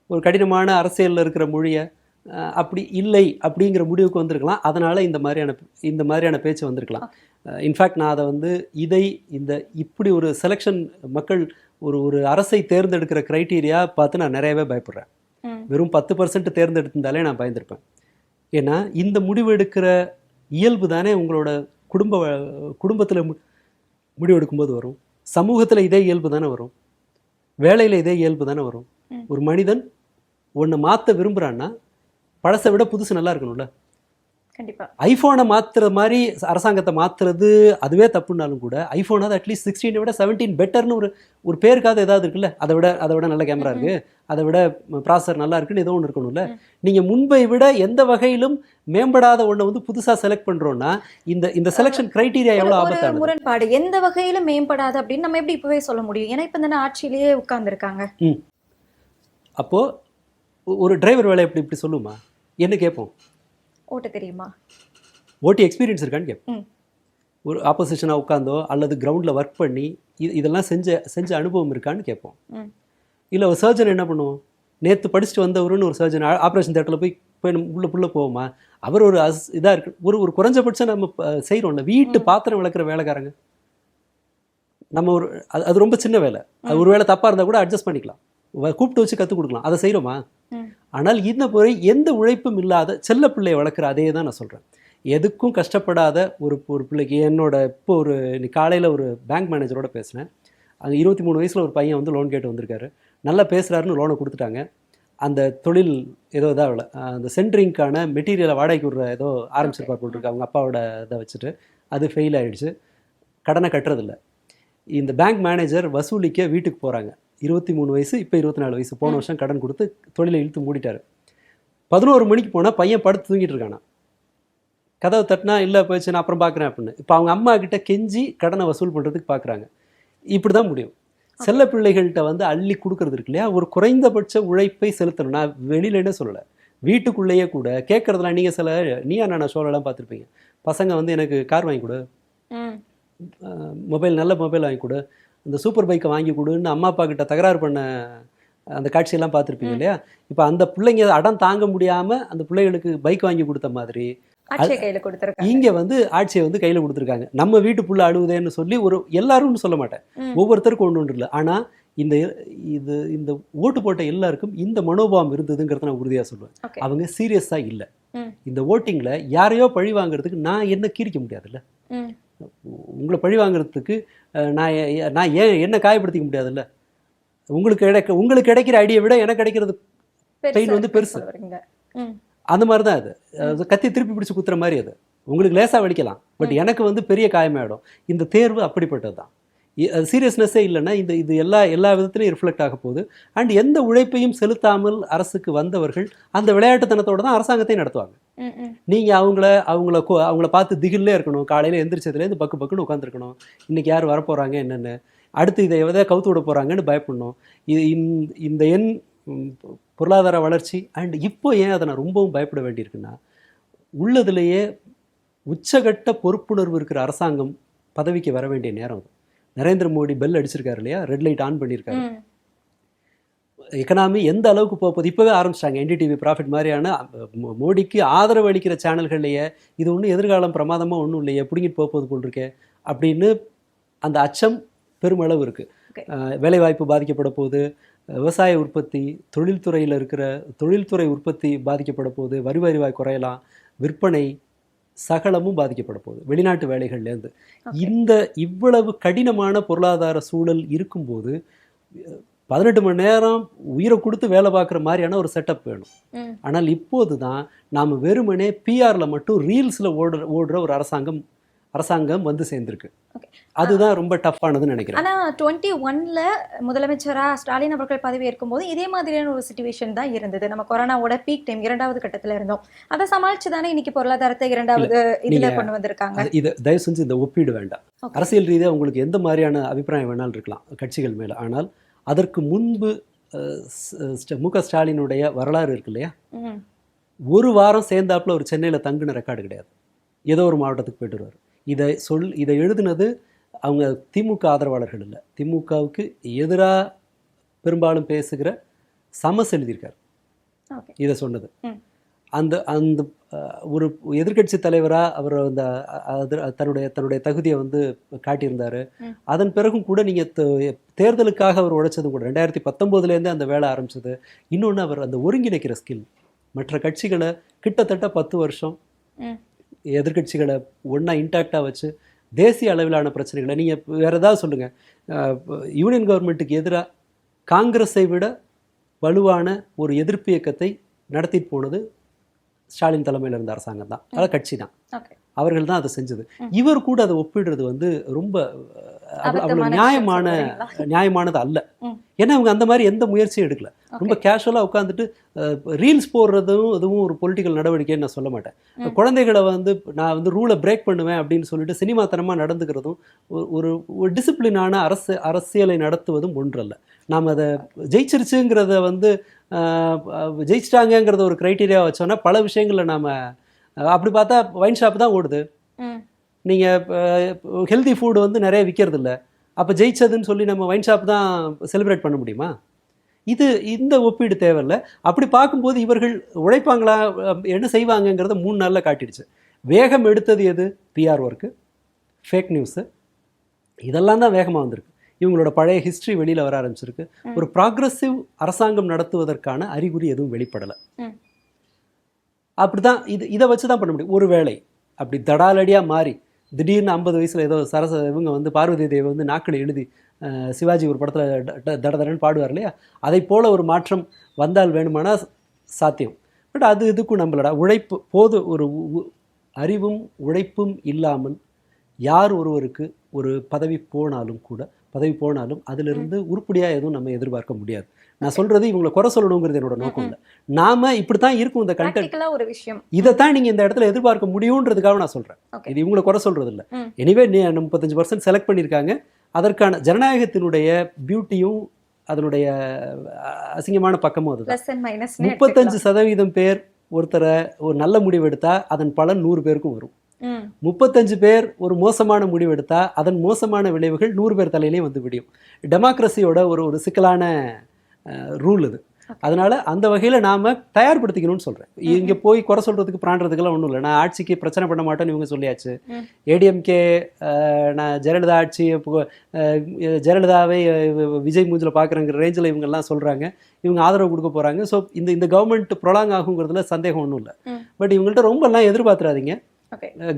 ஒரு கடினமான அரசியலில் இருக்கிற மொழியை அப்படி இல்லை அப்படிங்கிற முடிவுக்கு வந்திருக்கலாம். அதனால் இந்த மாதிரியான பேச்சு வந்திருக்கலாம். இன்ஃபேக்ட் நான் அதை வந்து இப்படி ஒரு செலெக்ஷன், மக்கள் ஒரு அரசை தேர்ந்தெடுக்கிற க்ரைட்டீரியா பார்த்து நான் நிறையவே பயப்படுறேன். வெறும் 10% தேர்ந்தெடுத்திருந்தாலே நான் பயந்துருப்பேன். ஏன்னா இந்த முடிவு எடுக்கிற இயல்பு தானே உங்களோட குடும்பத்தில் முடிவு எடுக்கும்போது வரும். சமூகத்தில் இதே இயல்பு தானே வரும். வேலையில் இதே இயல்பு தானே வரும். ஒரு மனிதன் ஒன்று மாற்ற விரும்புகிறான்னா பழசை விட புதுசு நல்லா இருக்கணும்ல. கண்டிப்பாக ஐஃபோனை மாற்றுற மாதிரி அரசாங்கத்தை மாற்றுறது அதுவே தப்புனாலும் கூட, ஐஃபோனாவது அட்லீஸ்ட் 16 விட 17 பெட்டர்னு ஒரு பேருக்காவது ஏதாவது இருக்குல்ல. அதை விட நல்ல கேமரா இருக்குது, அதை விட ப்ராசஸர் நல்லா இருக்குன்னு ஏதோ ஒன்று இருக்கணும்ல. நீங்கள் முன்பை விட எந்த வகையிலும் மேம்படாத ஒன்றை வந்து புதுசாக செலக்ட் பண்ணுறோன்னா இந்த செலெக்ஷன் கிரைட்டீரியா எவ்வளோ ஆபத்தான முரண்பாடு. எந்த வகையிலும் மேம்படாது அப்படின்னு நம்ம எப்படி இப்போவே சொல்ல முடியும்? ஏன்னா இப்போ இந்த ஆட்சியிலேயே உட்கார்ந்துருக்காங்க. அப்போது ஒரு டிரைவர் வேலை இப்படி சொல்லுமா என்ன கேட்போம்? ஓட்ட தெரியுமா, ஓட்டி எக்ஸ்பீரியன்ஸ் இருக்கான்னு கேட்போம். ஒரு ஆப்போசிஷனாக உட்காந்தோ அல்லது கிரவுண்டில் ஒர்க் பண்ணி இதெல்லாம் செஞ்ச அனுபவம் இருக்கான்னு கேட்போம். இல்லை ஒரு சர்ஜன் என்ன பண்ணுவோம்? நேற்று படிச்சுட்டு வந்தவருன்னு ஒரு சர்ஜன் ஆப்ரேஷன் தேட்டரில் போய் உள்ள போவோமா? அவர் ஒரு இதாக இருக்கு, ஒரு குறைஞ்சபட்சம் நம்ம செய்கிறோம்ல. வீட்டு பாத்திரம் விளக்குற வேலைக்காரங்க, நம்ம அது ரொம்ப சின்ன வேலை. அது ஒரு வேலை தப்பாக இருந்தால் கூட அட்ஜஸ்ட் பண்ணிக்கலாம், கூப்பிட்டு வச்சு கற்றுக் கொடுக்கலாம். அதை செய்கிறோமா? ஆனால் இந்த முறை எந்த உழைப்பும் இல்லாத செல்ல பிள்ளையை வளர்க்குற அதே தான் நான் சொல்கிறேன். எதுக்கும் கஷ்டப்படாத ஒரு பிள்ளைக்கு இப்போ காலையில் ஒரு பேங்க் மேனேஜரோட பேசினேன். அங்கே 23 வயசில் ஒரு பையன் வந்து லோன் கேட்டு வந்திருக்காரு. நல்லா பேசுகிறாருன்னு லோனை கொடுத்துட்டாங்க. அந்த தொழில் ஏதோ இதாக அந்த சென்ட்ரிங்க்கான மெட்டீரியலை வாடகைக்கு விடுற ஏதோ ஆரம்பிச்சிருப்பார் போட்டிருக்கு அவங்க அப்பாவோட இதை வச்சுட்டு. அது ஃபெயில் ஆகிடுச்சு, கடனை கட்டுறதில்ல. இந்த பேங்க் மேனேஜர் வசூலிக்க வீட்டுக்கு போகிறாங்க. 23 வயசு, இப்போ 24 வயசு. போன வருஷம் கடன் கொடுத்து தொழிலை இழுத்து மூடிட்டார். 11 மணிக்கு போனால் பையன் படுத்து தூங்கிட்டு இருக்கானா. கதவை தட்டினா இல்லை போயிடுச்சு, நான் அப்புறம் பார்க்குறேன் அப்படின்னு. இப்போ அவங்க அம்மா கிட்ட கெஞ்சி கடனை வசூல் பண்ணுறதுக்கு பார்க்குறாங்க. இப்படி தான் முடியும். செல்ல பிள்ளைகள்கிட்ட வந்து அள்ளி கொடுக்கறது இருக்கு இல்லையா, ஒரு குறைந்தபட்ச உழைப்பை செலுத்தணும். நான் வெளியில என்ன சொல்லலை, வீட்டுக்குள்ளேயே கூட கேட்குறதுலாம் நீங்கள் சில நீயா நானா ஷோலெல்லாம் பார்த்துருப்பீங்க. பசங்க வந்து எனக்கு கார் வாங்கி கொடு, ம். மொபைல் நல்ல மொபைல் வாங்கி கொடு, இந்த சூப்பர் பைக்கை வாங்கி கொடுன்னு அம்மா அப்பா கிட்ட தகராறு பண்ண அந்த காட்சியெல்லாம் பார்த்துருப்பீங்க இல்லையா? இப்போ அந்த பிள்ளைங்க அடம் தாங்க முடியாமல் அந்த பிள்ளைகளுக்கு பைக் வாங்கி கொடுத்த மாதிரி ஆட்சியை கையில கொடுத்துருக்காங்க. இங்கே வந்து ஆட்சியை வந்து கையில் கொடுத்துருக்காங்க. நம்ம வீட்டு புள்ள அழுவுதேன்னு சொல்லி ஒரு எல்லாரும்னு சொல்ல மாட்டேன், ம். ஒவ்வொருத்தருக்கும் ஒன்று இல்லை. ஆனால் இந்த இந்த ஓட்டு போட்ட எல்லாருக்கும் இந்த மனோபாவம் இருந்ததுங்கிறத நான் உறுதியாக சொல்லுவேன். Okay. அவங்க சீரியஸாக இல்லை. ம். இந்த ஓட்டிங்கில் யாரையோ பழி வாங்குறதுக்கு நான் என்ன கீரிக்க முடியாதுல்ல, ம். உங்களை பழி வாங்குறதுக்கு நான் ஏன் என்ன காயப்படுத்திக்க முடியாதுல்ல. உங்களுக்கு கிடைக்கிற ஐடியை விட எனக்கு கிடைக்கிறது பெயின் வந்து பெருசு. சொல்ல வரீங்க. ம். அந்த மாதிரி தான் அது கத்தி திருப்பி பிடிச்சி குத்துற மாதிரி. அது உங்களுக்கு லேசாக வலிக்கலாம், பட் எனக்கு வந்து பெரிய காயமாயிடும். இந்த தேர்வு அப்படிப்பட்டது தான். சீரியஸ்னஸ்ஸே இல்லைன்னா இது எல்லா விதத்துலையும் ரிஃப்ளெக்ட் ஆக போகுது. அண்ட் எந்த உழைப்பையும் செலுத்தாமல் அரசுக்கு வந்தவர்கள் அந்த விளையாட்டுத்தனத்தோடு தான் அரசாங்கத்தை நடத்துவாங்க. ம். ம். நீங்கள் அவங்கள பார்த்து திகிலே இருக்கணும், காலையில் எந்திரிச்சதுலேருந்து பக்குன்னு உட்காந்துருக்கணும், இன்றைக்கி யார் வரப்போகிறாங்க என்னென்னு, அடுத்து இதை எதை கவுத்து விட போகிறாங்கன்னு பயப்படணும். இந்த பொருளாதார வளர்ச்சி அண்ட் இப்போ ஏன் அதை நான் ரொம்பவும் பயப்பட வேண்டியிருக்குன்னா, உள்ளதுலேயே உச்சகட்ட பொறுப்புணர்வு இருக்கிற அரசாங்கம் பதவிக்கு வர வேண்டிய நேரம் அது. நரேந்திர மோடி பெல் அடிச்சிருக்காரு இல்லையா, ரெட் லைட் ஆன் பண்ணியிருக்காரு. ம். எக்கனாமி எந்த அளவுக்கு போகுது இப்போவே ஆரம்பிச்சிட்டாங்க. என்டிடிவி ப்ராஃபிட் மாதிரியான மோடிக்கு ஆதரவு அளிக்கிற சேனல்கள்லையே இது ஒன்றும் எதிர்காலம் பிரமாதமாக ஒன்றும் இல்லையே, பிடிங்கிட்டு போகுது போல் இருக்கே அப்படின்னு அந்த அச்சம் பெருமளவு இருக்குது. Okay. வேலைவாய்ப்பு பாதிக்கப்பட போகுது, விவசாய உற்பத்தி, தொழில்துறை உற்பத்தி பாதிக்கப்பட போகுது, வருவாய் குறையலாம், விற்பனை சகலமும் பாதிக்கப்பட போகுது வெளிநாட்டு வேலைகள்லேருந்து. இந்த இவ்வளவு கடினமான பொருளாதார சூழல் இருக்கும்போது 18 மணி நேரம் உயிரை கொடுத்து வேலை பார்க்குற மாதிரியான ஒரு செட்டப் வேணும். ம். ஆனால் இப்போது தான் நாம் வெறுமனே பிஆரில் மட்டும் ரீல்ஸில் ஓடுற ஒரு அரசாங்கம் வந்து சேர்ந்துருக்கு. Okay. அதுதான் ரொம்ப டஃப்பானதுன்னு நினைக்கிறேன். ஆனா 21ல முதலமைச்சரா ஸ்டாலின் அவர்கள் பதவி ஏற்கும்போது இதே மாதிரியான ஒரு சிச்சுவேஷன் தான் இருந்தது. நம்ம கொரோனாவோட பீக் டைம் 2வது கட்டத்துல இருந்தோம். அதை சமாளிச்சு தானே இன்னைக்கு பொருளாதாரத்தை 2வது இதுல கொண்டு வந்திருக்காங்க. இது தயவு செஞ்சு இந்த ஒப்பீடு வேண்டாம். Okay. அரசியல் ரீதியாக உங்களுக்கு எந்த மாதிரியான அபிப்பிராயம் வேணாலும் இருக்கலாம் கட்சிகள் மேலே. ஆனால் அதற்கு முன்பு மு.க. ஸ்டாலினுடைய வரலாறு இருக்கு இல்லையா, ம். ஒரு வாரம் சேர்ந்தாப்புல ஒரு சென்னையில் தங்குன ரெக்கார்டு கிடையாது. ஏதோ ஒரு மாவட்டத்துக்கு போய்ட்டு வருவார். இதை எழுதுனது அவங்க திமுக ஆதரவாளர்கள் இல்லை, திமுகவுக்கு எதிராக பெரும்பாலும் பேசுகிற சமஸ் எழுதியிருக்கார். Okay. இதை சொன்னது ம். அந்த ஒரு எதிர்க்கட்சி தலைவராக அவர் அந்த தன்னுடைய தகுதியை வந்து காட்டியிருந்தார். ம். அதன் பிறகும் கூட நீங்கள் தேர்தலுக்காக அவர் உழைச்சதும் கூட 2019 அந்த வேலை ஆரம்பிச்சது. இன்னொன்று அவர் அந்த ஒருங்கிணைக்கிற ஸ்கில் மற்ற கட்சிகளை கிட்டத்தட்ட 10 வருஷம் ம். எதிர்க்கட்சிகளை ஒன்றா இன்டாக்டாக வச்சு தேசிய அளவிலான பிரச்சனைகளை நீங்கள் வேறு ஏதாவது சொல்லுங்கள், யூனியன் கவர்மெண்ட்டுக்கு எதிராக காங்கிரஸை விட வலுவான ஒரு எதிர்ப்பு இயக்கத்தை நடத்திட்டு போனது ஸ்டாலின் தலைமையில் இருந்த அரசாங்கம் தான், அதாவது கட்சி தான். Okay. அவர்கள் தான் அதை செஞ்சது. ம். இவர் கூட அதை ஒப்பிடுறது வந்து ரொம்ப அவ்வளோ அபத்தமான நியாயமானது அல்ல. ம். ஏன்னா அவங்க அந்த மாதிரி எந்த முயற்சியும் எடுக்கல. ரொம்ப கேஷுவலாக உட்காந்துட்டு ரீல்ஸ் போடுறதும் இதுவும் ஒரு பொலிட்டிக்கல் நடவடிக்கைன்னு நான் சொல்ல மாட்டேன். ம். குழந்தைகளை வந்து நான் வந்து ரூலை பிரேக் பண்ணுவேன் அப்படின்னு சொல்லிட்டு சினிமாத்தனமாக நடந்துக்கிறதும் ஒரு டிசிப்ளினான அரசியலை நடத்துவதும் ஒன்றல்ல. நாம் அதை ஜெயிச்சிருச்சுங்கிறத வந்து ஜெயிச்சிட்டாங்கிறத ஒரு க்ரைட்டீரியா வச்சோன்னா பல விஷயங்களில் நாம் அப்படி பார்த்தா வைன் ஷாப் தான் ஓடுது. ம். நீங்கள் ஹெல்தி ஃபுட் வந்து நிறைய விற்கிறது இல்லை, அப்போ ஜெயிச்சதுன்னு சொல்லி நம்ம வைன் ஷாப் தான் செலிப்ரேட் பண்ண முடியுமா? இந்த ஒப்பீடு தேவையில்லை. அப்படி பார்க்கும்போது இவர்கள் உழைப்பாங்களா, என்ன செய்வாங்கங்கிறத 3 நாளில் காட்டிடுச்சு. வேகம் எடுத்தது எது? பிஆர் ஒர்க்கு, ஃபேக் நியூஸு, இதெல்லாம் தான் வேகமாக வந்திருக்கு. இவங்களோட பழைய ஹிஸ்ட்ரி வெளியில் வர ஆரம்பிச்சிருக்கு. ஒரு ப்ராக்ரெசிவ் அரசாங்கம் நடத்துவதற்கான அறிகுறி எதுவும் வெளிப்படலை. ம். அப்படி தான் இதை வச்சு தான் பண்ண முடியும். ஒரு வேளை அப்படி தடாலடியாக மாறி திடீர்னு 50 வயசில் ஏதோ இவங்க வந்து பார்வதி தேவி வந்து நாக்கில் எழுதி சிவாஜி ஒரு படத்தில் தடன்னு பாடுவார் இல்லையா, அதை போல் ஒரு மாற்றம் வந்தால் வேணுமானா சாத்தியம். பட் இதுக்கும் நம்மளோட உழைப்பு ஒரு அறிவும் உழைப்பும் இல்லாமல் யார் ஒருவருக்கு ஒரு பதவி போனாலும் அதிலிருந்து உருப்படியாக எதுவும் நம்ம எதிர்பார்க்க முடியாது. நான் சொல்கிறது இவங்களை குறை சொல்லணுங்கிறது என்னோட நோக்கம் இல்லை. நாம் இப்படி தான் இருக்கும் இந்த கண்டென்ட், ஒரு விஷயம் இதைத்தான் நீங்கள் இந்த இடத்துல எதிர்பார்க்க முடியுன்றதுக்காக நான் சொல்கிறேன். இது இவங்களை குறை சொல்கிறது இல்லை. எனிவே 35% செலக்ட் பண்ணியிருக்காங்க. அதற்கான ஜனநாயகத்தினுடைய பியூட்டியும் அதனுடைய அசிங்கமான பக்கமும் அதுதான். 35% பேர் ஒருத்தரை ஒரு நல்ல முடிவு எடுத்தா அதன் பலன் 100 பேருக்கும் வரும். ம். 35 பேர் ஒரு மோசமான முடிவு எடுத்தா அதன் மோசமான விளைவுகள் 100 பேர் தலையிலேயே வந்து விடியும். டெமோக்ரஸியோட ஒரு சிக்கலான ரூல் இது. அதனால அந்த வகையில் நாம தயார்படுத்திக்கணும்னு சொல்றேன். இங்க போய் குறை சொல்றதுக்கு பிராண்டுறதுக்கெல்லாம் ஒன்றும் இல்லை. நான் ஆட்சிக்கு பிரச்சனை பண்ண மாட்டேன்னு இவங்க சொல்லியாச்சு. ஏடிஎம்கே நான் ஜெயலலிதா ஆட்சி ஜெயலலிதாவை விஜய் மூஞ்சில் பார்க்குறங்கிற ரேஞ்சில் இவங்கெல்லாம் சொல்றாங்க. இவங்க ஆதரவு கொடுக்க போறாங்க. ஸோ இந்த கவர்மெண்ட் ப்ரொலாங் ஆகுங்கிறதுல சந்தேகம் ஒன்றும் இல்லை. பட் இவங்கள்ட்ட ரொம்ப எல்லாம் எதிர்பார்த்துறாதீங்க,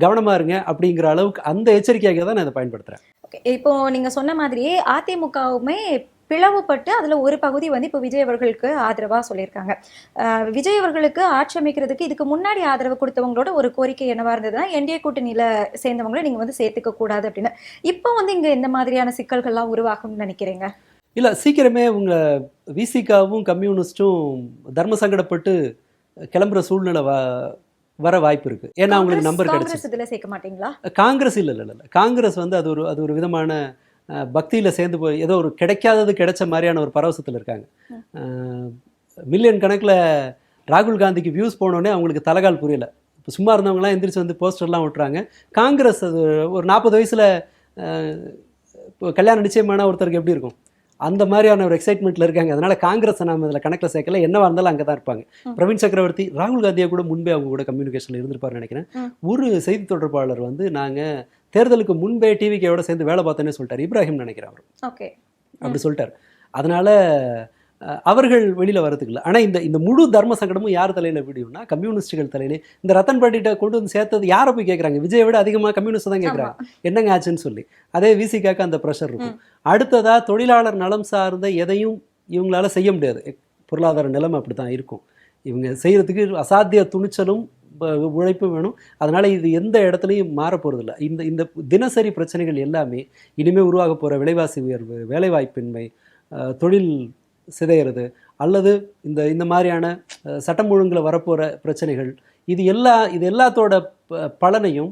கவனமா இருங்க அப்படிங்கிற அளவுக்கு அந்த எச்சரிக்கையாக தான் நான் இதை பயன்படுத்துறேன். இப்போ நீங்க சொன்ன மாதிரியே அதிமுகவுமே பிளவுபட்டு அதுல ஒரு பகுதி வந்து இப்போ விஜய் அவர்களுக்கு ஆதரவா சொல்லியிருக்காங்க. விஜய் அவர்களுக்கு ஆட்சி அமைக்கிறதுக்கு இதுக்கு முன்னாடி ஆதரவு கொடுத்தவங்களோட ஒரு கோரிக்கை என்னவா இருந்ததுன்னா என்டிஏ கூட்டணியில சேர்ந்தவங்களை நீங்க வந்து சேர்த்துக்க கூடாது அப்படின்னு. இப்போ வந்து இங்க இந்த மாதிரியான சிக்கல்கள்லாம் உருவாகும்னு நினைக்கிறீங்க? இல்ல, சீக்கிரமே உங்க விசிகாவும் கம்யூனிஸ்டும் தர்ம சங்கடப்பட்டு கிளம்புற சூழ்நிலை வர வாய்ப்பு இருக்கு. ஏன்னா அவங்களுக்கு நம்பர் கிடைச்சு. இதுல சேர்க்க மாட்டீங்களா? காங்கிரஸ் இல்ல காங்கிரஸ் வந்து அது ஒரு விதமான பக்தியில் சேர்ந்து போய் ஏதோ ஒரு கிடைக்காதது கிடைச்ச மாதிரியான ஒரு பரவசத்தில் இருக்காங்க. மில்லியன் கணக்கில் ராகுல் காந்திக்கு வியூஸ் போனோடனே அவங்களுக்கு தலைகால் புரியல. இப்போ சும்மா இருந்தவங்களாம் எந்திரிச்சு வந்து போஸ்டர்லாம் விட்டுறாங்க. காங்கிரஸ் அது ஒரு 40 வயசில் இப்போ கல்யாணம் நிச்சயமான ஒருத்தருக்கு எப்படி இருக்கும் அந்த மாதிரியான ஒரு எக்ஸைட்மெண்ட்டில் இருக்காங்க. அதனால் காங்கிரஸை நம்ம இதில் கணக்கில் சேர்க்கல. என்னவா இருந்தாலும் அங்கே தான் இருப்பாங்க. பிரவீன் சக்கரவர்த்தி ராகுல் காந்தியை கூட முன்பே அவங்க கூட கம்யூனிகேஷனில் இருந்திருப்பாருன்னு நினைக்கிறேன். ஒரு செய்தி தொடர்பாளர் வந்து நாங்கள் தேர்தலுக்கு முன்பே டிவிகேயோட சேர்ந்து வேலை பார்த்தேன்னு சொல்லிட்டார். இப்ராஹிம் நினைக்கிறேன் அவர். ஓகே, அப்படி சொல்லிட்டார். அதனால அவர்கள் வெளியில் வரதுக்கு இல்லை. ஆனால் இந்த முழு தர்ம சங்கடமும் யார் தலையில் விடியும்னா கம்யூனிஸ்டுகள் தலையிலே. இந்த ரத்தன் பாட்டிகிட்ட கொண்டு வந்து சேர்த்தது யாரை போய் கேட்குறாங்க? விஜயை விட அதிகமாக கம்யூனிஸ்ட் தான் கேட்குறாங்க என்னங்க ஆச்சுன்னு சொல்லி. அதே விசிகாக்கு அந்த ப்ரெஷர் இருக்கும். அடுத்ததாக தொழிலாளர் நலம் சார்ந்த எதையும் இவங்களால செய்ய முடியாது. பொருளாதார நிலைமை அப்படி தான் இருக்கும். இவங்க செய்கிறதுக்கு அசாத்திய துணிச்சலும் உழைப்பும் வேணும். அதனால் இது எந்த இடத்துலையும் மாற போகிறதில்ல. இந்த தினசரி பிரச்சனைகள் எல்லாமே இனிமேல் உருவாக போகிற விலைவாசி உயர்வு, வேலைவாய்ப்பின்மை, தொழில் சிதைகிறது, அல்லது இந்த மாதிரியான சட்டம் ஒழுங்கில் வரப்போகிற பிரச்சனைகள், இது எல்லாத்தோட பலனையும்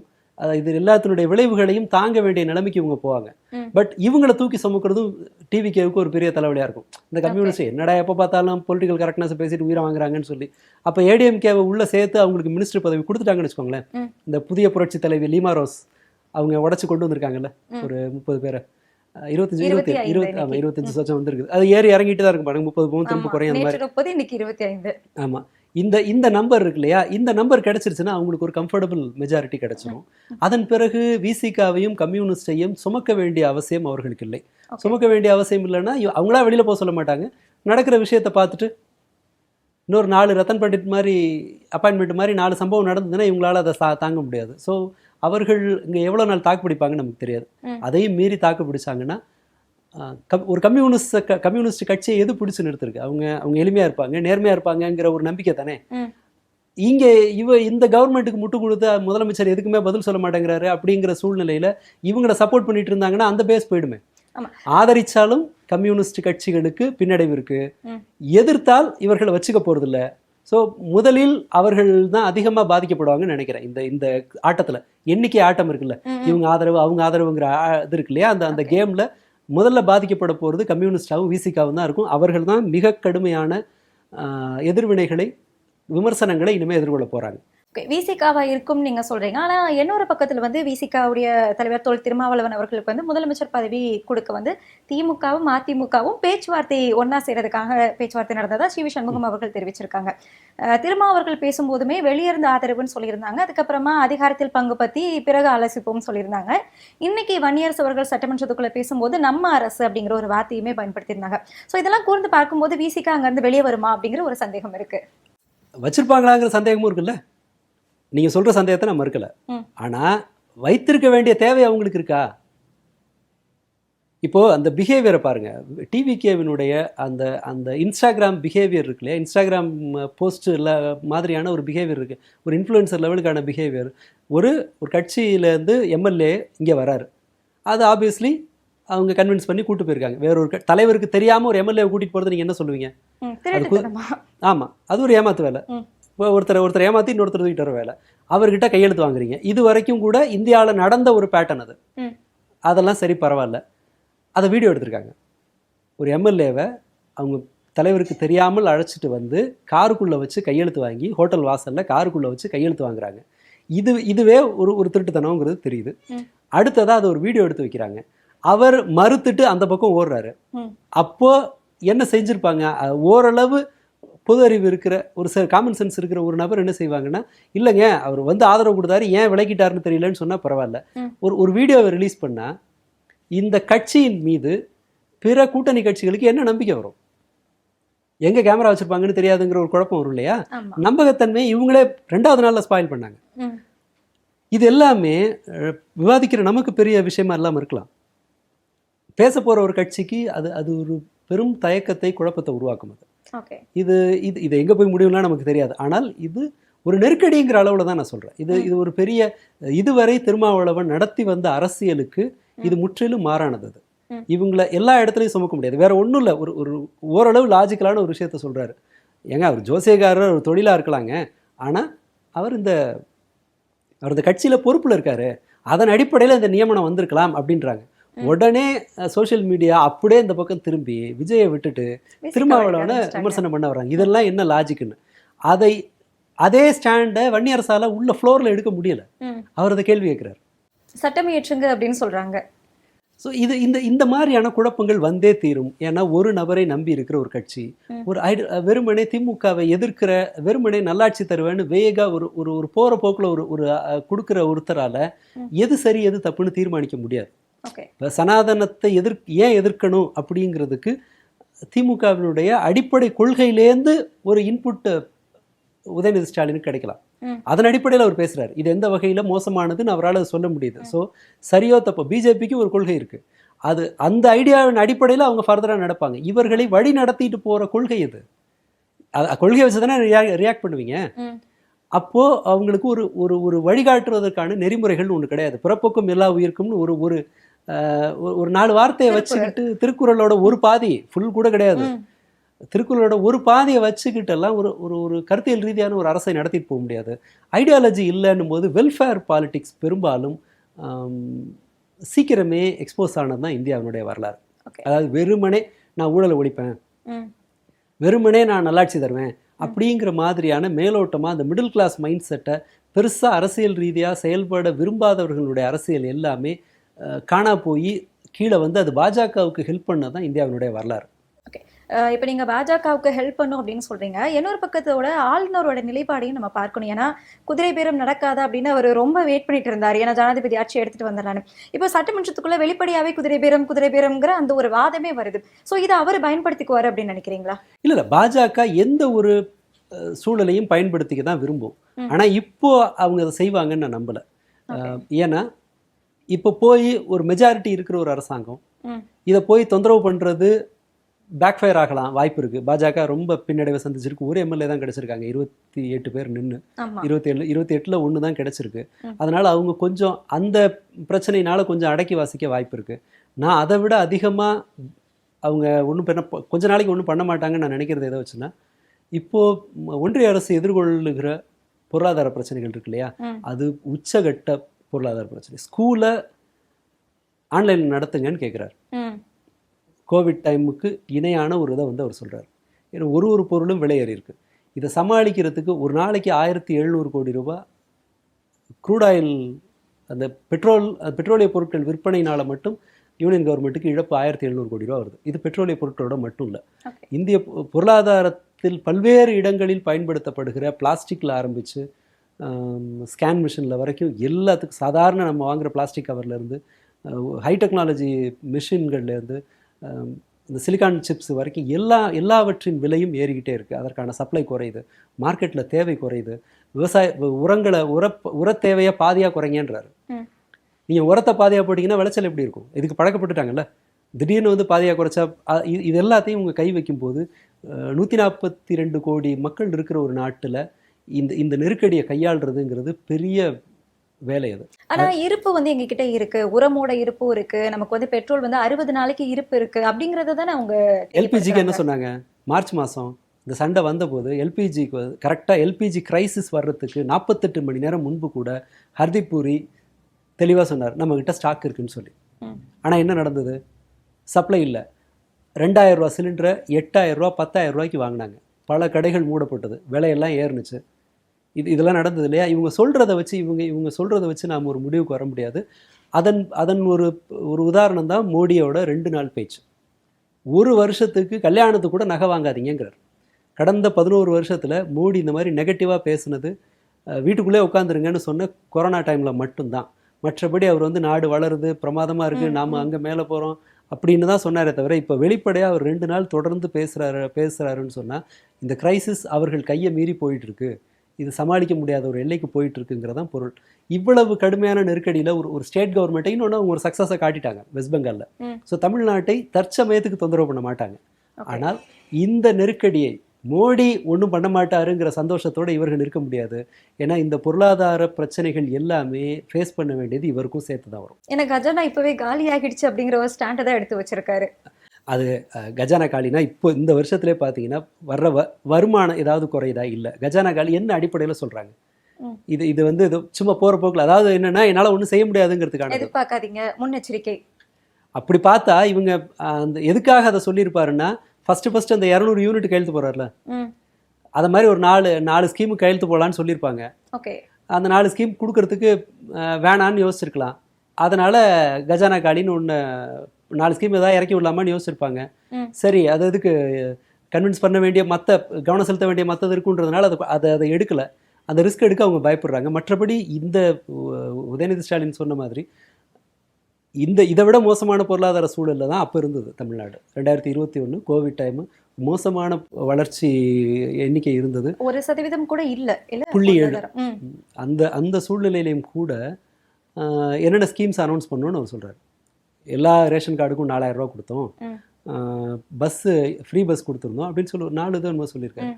இது எல்லாத்தினுடைய விளைவுகளையும் தாங்க வேண்டிய நிலைமைக்கு இவங்க போவாங்க. பட் இவங்களை தூக்கி சுமக்கிறதும் டிவிகேவுக்கு ஒரு பெரிய தலைவலியாக இருக்கும். இந்த கம்யூனிஸ்ட் என்னடா எப்போ பார்த்தாலும் பொலிட்டிக்கல் கரெக்ட்னஸ் பேசிட்டு உயிரை வாங்குறாங்கன்னு சொல்லி. அப்போ ஏடிஎம்கேவை உள்ள சேர்த்து அவங்களுக்கு மினிஸ்டர் பதவி கொடுத்துட்டாங்கன்னு வச்சுக்கோங்களேன். இந்த புதிய புரட்சி தலைவி லீமா ரோஸ் அவங்க உடச்சி கொண்டு வந்திருக்காங்கல்ல ஒரு 30 பேரை, 25 சதவீதம் வந்துருக்கு. அது ஏறி இறங்கிட்டு தான் இருக்கும் பாருங்க. 30 திரும்ப குறையும் அந்த மாதிரி. ஆமாம், இந்த நம்பர் இருக்கு இல்லையா, இந்த நம்பர் கிடைச்சிருச்சுன்னா அவங்களுக்கு ஒரு கம்ஃபர்டபுள் மெஜாரிட்டி கிடைச்சிடும். அதன் பிறகு விசிகாவையும் கம்யூனிஸ்டையும் சுமக்க வேண்டிய அவசியம் அவர்களுக்கு இல்லை. சுமக்க வேண்டிய அவசியம் இல்லைன்னா அவங்களா வெளியில் போக சொல்ல மாட்டாங்க. நடக்கிற விஷயத்தை பார்த்துட்டு இன்னொரு 4 ரத்தன் பண்டிட் மாதிரி அப்பாயின்மெண்ட் மாதிரி 4 சம்பவம் நடந்ததுன்னா இவங்களால அதை தாங்க முடியாது. ஸோ அவர்கள் இங்கே எவ்வளோ நாள் தாக்கு பிடிப்பாங்கன்னு நமக்கு தெரியாது. அதையும் மீறி தாக்கு பிடிச்சாங்கன்னா ஒரு கம்யூனிஸ்ட் கட்சியை எது பிடிச்சு நிறுத்திருக்கு? அவங்க எளிமையாக இருப்பாங்க, நேர்மையாக இருப்பாங்கங்கிற ஒரு நம்பிக்கை தானே. இங்கே இந்த கவர்மெண்ட்டுக்கு முட்டு கொடுத்த முதலமைச்சர் எதுக்குமே பதில் சொல்ல மாட்டேங்கிறாரு அப்படிங்கிற சூழ்நிலையில் இவங்களை சப்போர்ட் பண்ணிட்டு இருந்தாங்கன்னா அந்த பேஸ் போயிடுமே. ஆதரிச்சாலும் கம்யூனிஸ்ட் கட்சிகளுக்கு பின்னடைவு இருக்கு, எதிர்த்தால் இவர்களை வச்சுக்க போறதில்ல. ஸோ முதலில் அவர்கள் தான் அதிகமாக பாதிக்கப்படுவாங்கன்னு நினைக்கிறேன். இந்த ஆட்டத்தில் எண்ணிக்கை ஆட்டம் இருக்குல்ல, இவங்க ஆதரவு அவங்க ஆதரவுங்கிற இது இருக்கு இல்லையா, அந்த கேமில் முதல்ல பாதிக்கப்பட போகிறது கம்யூனிஸ்டாகவும் விசிகாவும் தான் இருக்கும். அவர்கள் தான் மிக கடுமையான எதிர்வினைகளை, விமர்சனங்களை இனிமேல் எதிர்கொள்ள போகிறாங்க. விசிகாவா இருக்கும் நீங்க சொல்றீங்க. ஆனா இன்னொரு பக்கத்துல வந்து விசிகாவுடைய தலைவர் தொல் திருமாவளவன் அவர்களுக்கு வந்து முதலமைச்சர் பதவி கொடுக்க வந்து திமுகவும் அதிமுகவும் பேச்சுவார்த்தை ஒன்னா செய்யறதுக்காக பேச்சுவார்த்தை நடந்ததா சிவி சண்முகம் அவர்கள் தெரிவிச்சிருக்காங்க. திருமாவர்கள் பேசும்போதுமே வெளியிருந்து ஆதரவுன்னு சொல்லியிருந்தாங்க. அதுக்கப்புறமா அதிகாரத்தில் பங்கு பத்தி பிறகு ஆலோசிப்போம் சொல்லியிருந்தாங்க. இன்னைக்கு வன்னியரசு அவர்கள் சட்டமன்றத்துக்குள்ள பேசும்போது நம்ம அரசு அப்படிங்கிற ஒரு வார்த்தையுமே பயன்படுத்தியிருந்தாங்க. ஸோ இதெல்லாம் கூர்ந்து பார்க்கும்போது விசிகா அங்கிருந்து வெளியே வருமா அப்படிங்கிற ஒரு சந்தேகம் இருக்கு. வச்சிருப்பாங்களாங்கிற சந்தேகமும் இருக்குல்ல. நீங்கள் சொல்கிற சந்தேகத்தை நான் மறுக்கலை. ஆனால் வைத்திருக்க வேண்டிய தேவை அவங்களுக்கு இருக்கா? இப்போது அந்த பிஹேவியரை பாருங்கள். டிவிகேவினுடைய அந்த இன்ஸ்டாகிராம் பிஹேவியர் இருக்கு இல்லையா, இன்ஸ்டாகிராம் போஸ்ட்டில் மாதிரியான ஒரு பிஹேவியர் இருக்குது, ஒரு இன்ஃப்ளூயன்சர் லெவலுக்கான பிஹேவியர். ஒரு கட்சியிலேருந்து எம்எல்ஏ இங்கே வராரு, அது ஆப்வியஸ்லி அவங்க கன்வின்ஸ் பண்ணி கூட்டு போயிருக்காங்க. வேறொரு தலைவருக்கு தெரியாமல் ஒரு எம்எல்ஏ கூட்டிகிட்டு போகிறது நீங்கள் என்ன சொல்லுவீங்க? ஆமாம், அது ஒரு ஏமாத்து வேலை. இப்போ ஒருத்தர் ஏமாற்றி இன்னொருத்தர் தூக்கிட்டு வர வேலை. அவர்கிட்ட கையெழுத்து வாங்குறீங்க. இது வரைக்கும் கூட இந்தியாவில் நடந்த ஒரு பேட்டர்ன் அது. அதெல்லாம் சரி, பரவாயில்ல. அதை வீடியோ எடுத்திருக்காங்க. ஒரு எம்எல்ஏவை அவங்க தலைவருக்கு தெரியாமல் அழைச்சிட்டு வந்து காருக்குள்ளே வச்சு கையெழுத்து வாங்கி ஹோட்டல் வாசலில் காருக்குள்ளே வச்சு கையெழுத்து வாங்குறாங்க. இதுவே ஒரு திருட்டுத்தனங்கிறது தெரியுது. அடுத்ததாக அது ஒரு வீடியோ எடுத்து வைக்கிறாங்க. அவர் மறுத்துட்டு அந்த பக்கம் ஓடுறாரு. அப்போ என்ன செஞ்சுருப்பாங்க? ஓரளவு பொது அறிவு இருக்கிற ஒரு காமன் சென்ஸ் இருக்கிற ஒரு நபர் என்ன செய்வாங்கன்னா, இல்லைங்க அவர் வந்து ஆதரவு கொடுத்தாரு, ஏன் விலகிட்டாருன்னு தெரியலன்னு சொன்னால் பரவாயில்ல. ஒரு வீடியோவை ரிலீஸ் பண்ணால் இந்த கட்சியின் மீது பிற கூட்டணி கட்சிகளுக்கு என்ன நம்பிக்கை வரும்? எங்க கேமரா வச்சிருப்பாங்கன்னு தெரியாதுங்கிற ஒரு குழப்பம் வரும் இல்லையா? நம்பகத்தன்மை இவங்களே 2வது நாள்ல ஸ்பாயில் பண்ணாங்க. இது எல்லாமே விவாதிக்கிற நமக்கு பெரிய விஷயமா இல்லாமல் இருக்கலாம். பேச போற ஒரு கட்சிக்கு அது ஒரு பெரும் தயக்கத்தை, குழப்பத்தை உருவாக்கும். இது எங்க போய் முடியும்லாம் நமக்கு தெரியாது. ஆனால் இது ஒரு நெருக்கடிங்கிற அளவுல தான் நான் சொல்றேன். இது ஒரு பெரிய, இதுவரை திருமாவளவன் நடத்தி வந்த அரசியலுக்கு இது முற்றிலும் மாறானது. அது இவங்களை எல்லா இடத்துலையும் சுமக்க முடியாது. வேற ஒன்றும் இல்லை. ஒரு ஓரளவு லாஜிக்கலான ஒரு விஷயத்த சொல்றாரு. ஏங்க அவர் ஜோசியக்காரர், ஒரு தொழிலாக இருக்கலாங்க, ஆனால் அவர் இந்த கட்சியில் பொறுப்பில் இருக்காரு, அதன் அடிப்படையில் இந்த நியமனம் வந்திருக்கலாம் அப்படின்றாங்க. உடனே சோஷியல் மீடியா அப்படியே இந்த பக்கம் திரும்பி விஜயை விட்டுட்டு திருமாவளவனை விமர்சனம் பண்ண வர்றாங்க. இதெல்லாம் என்ன லாஜிக்குன்னு அதே ஸ்டாண்டை வன்னியரசால உள்ள ஃப்ளோரில் எடுக்க முடியல. அவர் அதை கேள்வி கேட்குறாரு. சட்டம் இயற்றுங்க அப்படின்னு சொல்றாங்க. ஸோ இந்த மாதிரியான குழப்பங்கள் வந்தே தீரும். ஏன்னா ஒரு நபரை நம்பி இருக்கிற ஒரு கட்சி, ஒரு வெறுமனே திமுகவை எதிர்க்கிற, வெறுமனே நல்லாட்சி தருவேன்னு வேகா ஒரு போகிற போக்கில் ஒரு கொடுக்குற ஒருத்தரால் எது சரி எது தப்புன்னு தீர்மானிக்க முடியாது. இப்போ சனாதனத்தை ஏன் எதிர்க்கணும் அப்படிங்கிறதுக்கு திமுகவினுடைய அடிப்படை கொள்கையிலேருந்து ஒரு இன்புட் உதயநிதி ஸ்டாலினுக்கு கிடைக்கலாம். அதன் அடிப்படையில் அவர் பேசுறாரு. இது எந்த வகையில் மோசமானதுன்னு அவரால் சொல்ல முடியுது. ஸோ சரியோ தப்போ பிஜேபிக்கு ஒரு கொள்கை இருக்கு. அந்த ஐடியாவின் அடிப்படையில் அவங்க ஃபர்தராக நடப்பாங்க. இவர்களை வழி நடத்திட்டு போகிற கொள்கை இது. கொள்கை வச்சு தானே ரியாக்ட் பண்ணுவீங்க. அப்போ அவங்களுக்கு ஒரு வழிகாட்டுவதற்கான நெறிமுறைகள்னு ஒன்று கிடையாது. பிறப்போக்கும் எல்லா உயிருக்கும்னு ஒரு 4 வார்த்தையை வச்சுக்கிட்டு திருக்குறளோட ஒரு பாதி ஃபுல் கூட கிடையாது, திருக்குறளோட ஒரு பாதியை வச்சுக்கிட்டெல்லாம் ஒரு கருத்தியல் ரீதியான ஒரு அரசை நடத்திட்டு போக முடியாது. ஐடியாலஜி இல்லைன்னும் போது வெல்ஃபேர் பாலிடிக்ஸ் பெரும்பாலும் சீக்கிரமே எக்ஸ்போஸ் ஆனது தான் இந்தியாவினுடைய வரலாறு. அதாவது வெறுமனே நான் ஊழலை ஒழிப்பேன், வெறுமனே நான் நல்லாட்சி தருவேன் அப்படிங்கிற மாதிரியான மேலோட்டமாக அந்த மிடில் கிளாஸ் மைண்ட் செட்டை பெருசாக அரசியல் ரீதியாக செயல்பட விரும்பாதவர்களுடைய அரசியல் எல்லாமே காணா போய் கீழே வந்து அது பாஜகவுக்கு ஹெல்ப் பண்ணது தான் இந்தியாவினுடைய வரலாறு. இப்போ நீங்கள் பாஜகவுக்கு ஹெல்ப் பண்ணும் அப்படின்னு சொல்கிறீங்க. இன்னொரு பக்கத்தோட ஆளுநரோட நிலைப்பாடையும் நம்ம பார்க்கணும். ஏன்னா குதிரை பேரம் நடக்காதா அப்படின்னு அவர் ரொம்ப வெயிட் பண்ணிட்டு இருந்தார். ஏன்னா ஜனாதிபதி ஆட்சி எடுத்துகிட்டு வந்துடலான்னு. இப்போ சட்டமன்றத்துக்குள்ளே வெளிப்படையாகவே குதிரை பேரம்ங்கிற அந்த ஒரு வாதமே வருது. ஸோ இதை அவர் பயன்படுத்திக்குவார் அப்படின்னு நினைக்கிறீங்களா? இல்லை, பாஜக எந்த ஒரு சூழலையும் பயன்படுத்திக்க தான் விரும்பும். ஆனால் இப்போ அவங்க அதை செய்வாங்கன்னு நான் நம்பலை. ஏன்னா இப்போ போய் ஒரு மெஜாரிட்டி இருக்கிற ஒரு அரசாங்கம் இதை போய் தொந்தரவு பண்ணுறது பேக்ஃபயர் ஆகலாம், வாய்ப்பு இருக்குது. பாஜக ரொம்ப பின்னடைவை சந்திச்சிருக்கு. ஒரு எம்எல்ஏ தான் கிடைச்சிருக்காங்க, 28 பேர் நின்று 28ல் 1 தான் கிடைச்சிருக்கு. அதனால் அவங்க கொஞ்சம் அந்த பிரச்சனையினால கொஞ்சம் அடக்கி வாசிக்க வாய்ப்பு இருக்குது. நான் அதை விட அதிகமாக அவங்க கொஞ்ச நாளைக்கு ஒன்றும் பண்ண மாட்டாங்கன்னு நான் நினைக்கிறது எதை வச்சுன்னா, இப்போது ஒன்றிய அரசு எதிர்கொள்ளுகிற பொருளாதார பிரச்சனைகள் இருக்கு இல்லையா, அது உச்சகட்ட பொருளாதார பிரச்சனை. ஸ்கூலை ஆன்லைனில் நடத்துங்கன்னு கேட்குறாரு. கோவிட் டைமுக்கு இணையான ஒரு இதை வந்து அவர் சொல்கிறார். ஏன்னா ஒரு பொருளும் விலை ஏறி இருக்கு. இதை சமாளிக்கிறதுக்கு ஒரு நாளைக்கு 1700 கோடி ரூபாய் க்ரூட் ஆயில், அந்த பெட்ரோலிய பொருட்கள் விற்பனையினால் மட்டும் யூனியன் கவர்மெண்ட்டுக்கு இழப்பு 1700 கோடி ரூபா வருது. இது பெட்ரோலிய பொருட்களோட மட்டும் இல்லை. இந்திய பொருளாதாரத்தில் பல்வேறு இடங்களில் பயன்படுத்தப்படுகிற பிளாஸ்டிக்கில் ஆரம்பித்து ஸ்கேன் மிஷினில் வரைக்கும் எல்லாத்துக்கும், சாதாரண நம்ம வாங்குகிற பிளாஸ்டிக் கவர்லேருந்து ஹை டெக்னாலஜி மிஷின்கள்லேருந்து இந்த சிலிக்கான் சிப்ஸ் வரைக்கும் எல்லாவற்றின் விலையும் ஏறிக்கிட்டே இருக்குது. அதற்கான சப்ளை குறையுது, மார்க்கெட்டில் தேவை குறையுது. உர தேவையை பாதியாக குறைங்கன்றாரு. நீங்கள் உரத்தை பாதியாக போட்டிங்கன்னா விளைச்சல் எப்படி இருக்கும்? இதுக்கு பழக்கப்பட்டுட்டாங்கல்ல. திடீர்னு வந்து பாதியாக குறைச்சா இது எல்லாத்தையும் உங்கள் கை வைக்கும்போது 142 கோடி மக்கள் இருக்கிற ஒரு நாட்டில் இந்த நெருக்கடியை கையாளுறதுங்கிறது பெரிய வேலை. அது ஆனா இருப்பு வந்து எங்ககிட்ட இருக்கு, உரமோட இருப்பும் இருக்கு, நமக்கு வந்து பெட்ரோல் வந்து 60 நாளைக்கு இருப்பு இருக்கு அப்படிங்கறது தானே அவங்க. எல்பிஜிக்கு என்ன சொன்னாங்க? மார்ச் மாதம் இந்த சண்டை வந்தபோது எல்பிஜிக்கு கரெக்டாக எல்பிஜி கிரைசிஸ் வர்றதுக்கு 48 மணி நேரம் முன்பு கூட ஹர்தீப் பூரி தெளிவாக சொன்னார், நம்மக்கிட்ட ஸ்டாக் இருக்குன்னு சொல்லி. ஆனால் என்ன நடந்தது? சப்ளை இல்லை. ₹2000 சிலிண்டரை ₹8000 ₹10,000 வாங்கினாங்க. பல கடைகள் மூடப்பட்டது, விலையெல்லாம் ஏறுனுச்சு. இதெல்லாம் நடந்தது இல்லையா? இவங்க சொல்கிறத வச்சு நாம் ஒரு முடிவுக்கு வர முடியாது. அதன் ஒரு உதாரணம் தான் மோடியோட 2 நாள் பேச்சு. ஒரு வருஷத்துக்கு கல்யாணத்துக்கு கூட நகை வாங்காதீங்கிறார். கடந்த 11 வருஷத்தில் மோடி இந்த மாதிரி நெகட்டிவாக பேசுனது, வீட்டுக்குள்ளே உட்காந்துருங்கன்னு சொன்ன கொரோனா டைமில் மட்டும்தான். மற்றபடி அவர் வந்து நாடு வளருது, பிரமாதமாக இருக்குது, நாம் அங்கே மேலே போகிறோம் அப்படின்னு தான் சொன்னாரே தவிர, இப்போ வெளிப்படையாக அவர் 2 நாள் தொடர்ந்து பேசுகிறாருன்னு சொன்னால் இந்த கிரைசிஸ் அவர்கள் கையை மீறி போயிட்டுருக்கு, இது சமாளிக்க முடியாத ஒரு எல்லைக்கு போயிட்டுருக்குங்கிறதான் பொருள். இவ்வளவு கடுமையான நெருக்கடியில் ஒரு ஸ்டேட் கவர்மெண்ட்டை இன்னொன்று அவங்க ஒரு சக்ஸஸை காட்டிட்டாங்க வெஸ்ட் பெங்காலில். ஸோ தமிழ்நாட்டை தற்சமயத்துக்கு தொந்தரவு பண்ண மாட்டாங்க. ஆனால் இந்த நெருக்கடியை மோடி ஒன்றும் பண்ண மாட்டாருங்கிற சந்தோஷத்தோடு இவர்கள் இருக்க முடியாது. ஏன்னா இந்த பொருளாதார பிரச்சனைகள் எல்லாமே ஃபேஸ் பண்ண வேண்டியது இவருக்கும் சேர்த்து தான் வரும். எனக்கு கஜானா இப்போவே காலி ஆகிடுச்சு அப்படிங்கிற ஒரு ஸ்டாண்டை தான் எடுத்து வச்சிருக்காரு. அது கஜானா காலினா இப்போ இந்த வருஷத்துலேயே பார்த்தீங்கன்னா வர்ற வருமானம் ஏதாவது குறையுதா? இல்லை. கஜானா காலி என்ன அடிப்படையில் சொல்கிறாங்க? இது வந்து இது சும்மா போகிற போக்கில், அதாவது என்னென்னா என்னால் ஒன்றும் செய்ய முடியாதுங்கிறதுக்கான எதிர்பார்க்காதீங்க, முன்னெச்சரிக்கை. அப்படி பார்த்தா இவங்க அந்த எதுக்காக அதை சொல்லியிருப்பாருன்னா, ஃபஸ்ட்டு அந்த 200 யூனிட் கையெழுத்து போகிறார்ல, அதை மாதிரி ஒரு 4 ஸ்கீமு கையெழுத்து போடலான்னு சொல்லியிருப்பாங்க. ஓகே, அந்த 4 ஸ்கீம் கொடுக்கறதுக்கு வேணான்னு யோசிச்சிருக்கலாம். அதனால் கஜானா காலின்னு ஒன்று 4 ஸ்கீம் ஏதாவது இறக்கி விடலாமான்னு யோசிச்சிருப்பாங்க. சரி, அது எதுக்கு கன்வின்ஸ் பண்ண வேண்டிய கவனம் செலுத்த வேண்டிய மற்றது இருக்குன்றதுனால அதை எடுக்கலை. அந்த ரிஸ்க் எடுக்க அவங்க பயப்படுறாங்க. மற்றபடி இந்த உதயநிதி ஸ்டாலின் சொன்ன மாதிரி இதை விட மோசமான பொருளாதார சூழலில் தான் அப்போ இருந்தது தமிழ்நாடு. 2021 கோவிட் டைமு மோசமான வளர்ச்சி எண்ணிக்கை இருந்தது. 1% கூட இல்லை, 0.7. அந்த சூழ்நிலையிலையும் கூட என்னென்ன ஸ்கீம்ஸ் அனௌன்ஸ் பண்ணோன்னு அவர் சொல்கிறார். எல்லா ரேஷன் கார்டுக்கும் 4000 ரூபா கொடுத்தோம், பஸ்ஸு ஃப்ரீ பஸ் கொடுத்துருந்தோம் அப்படின்னு சொல்லி 4 தான் சொல்லியிருக்காரு.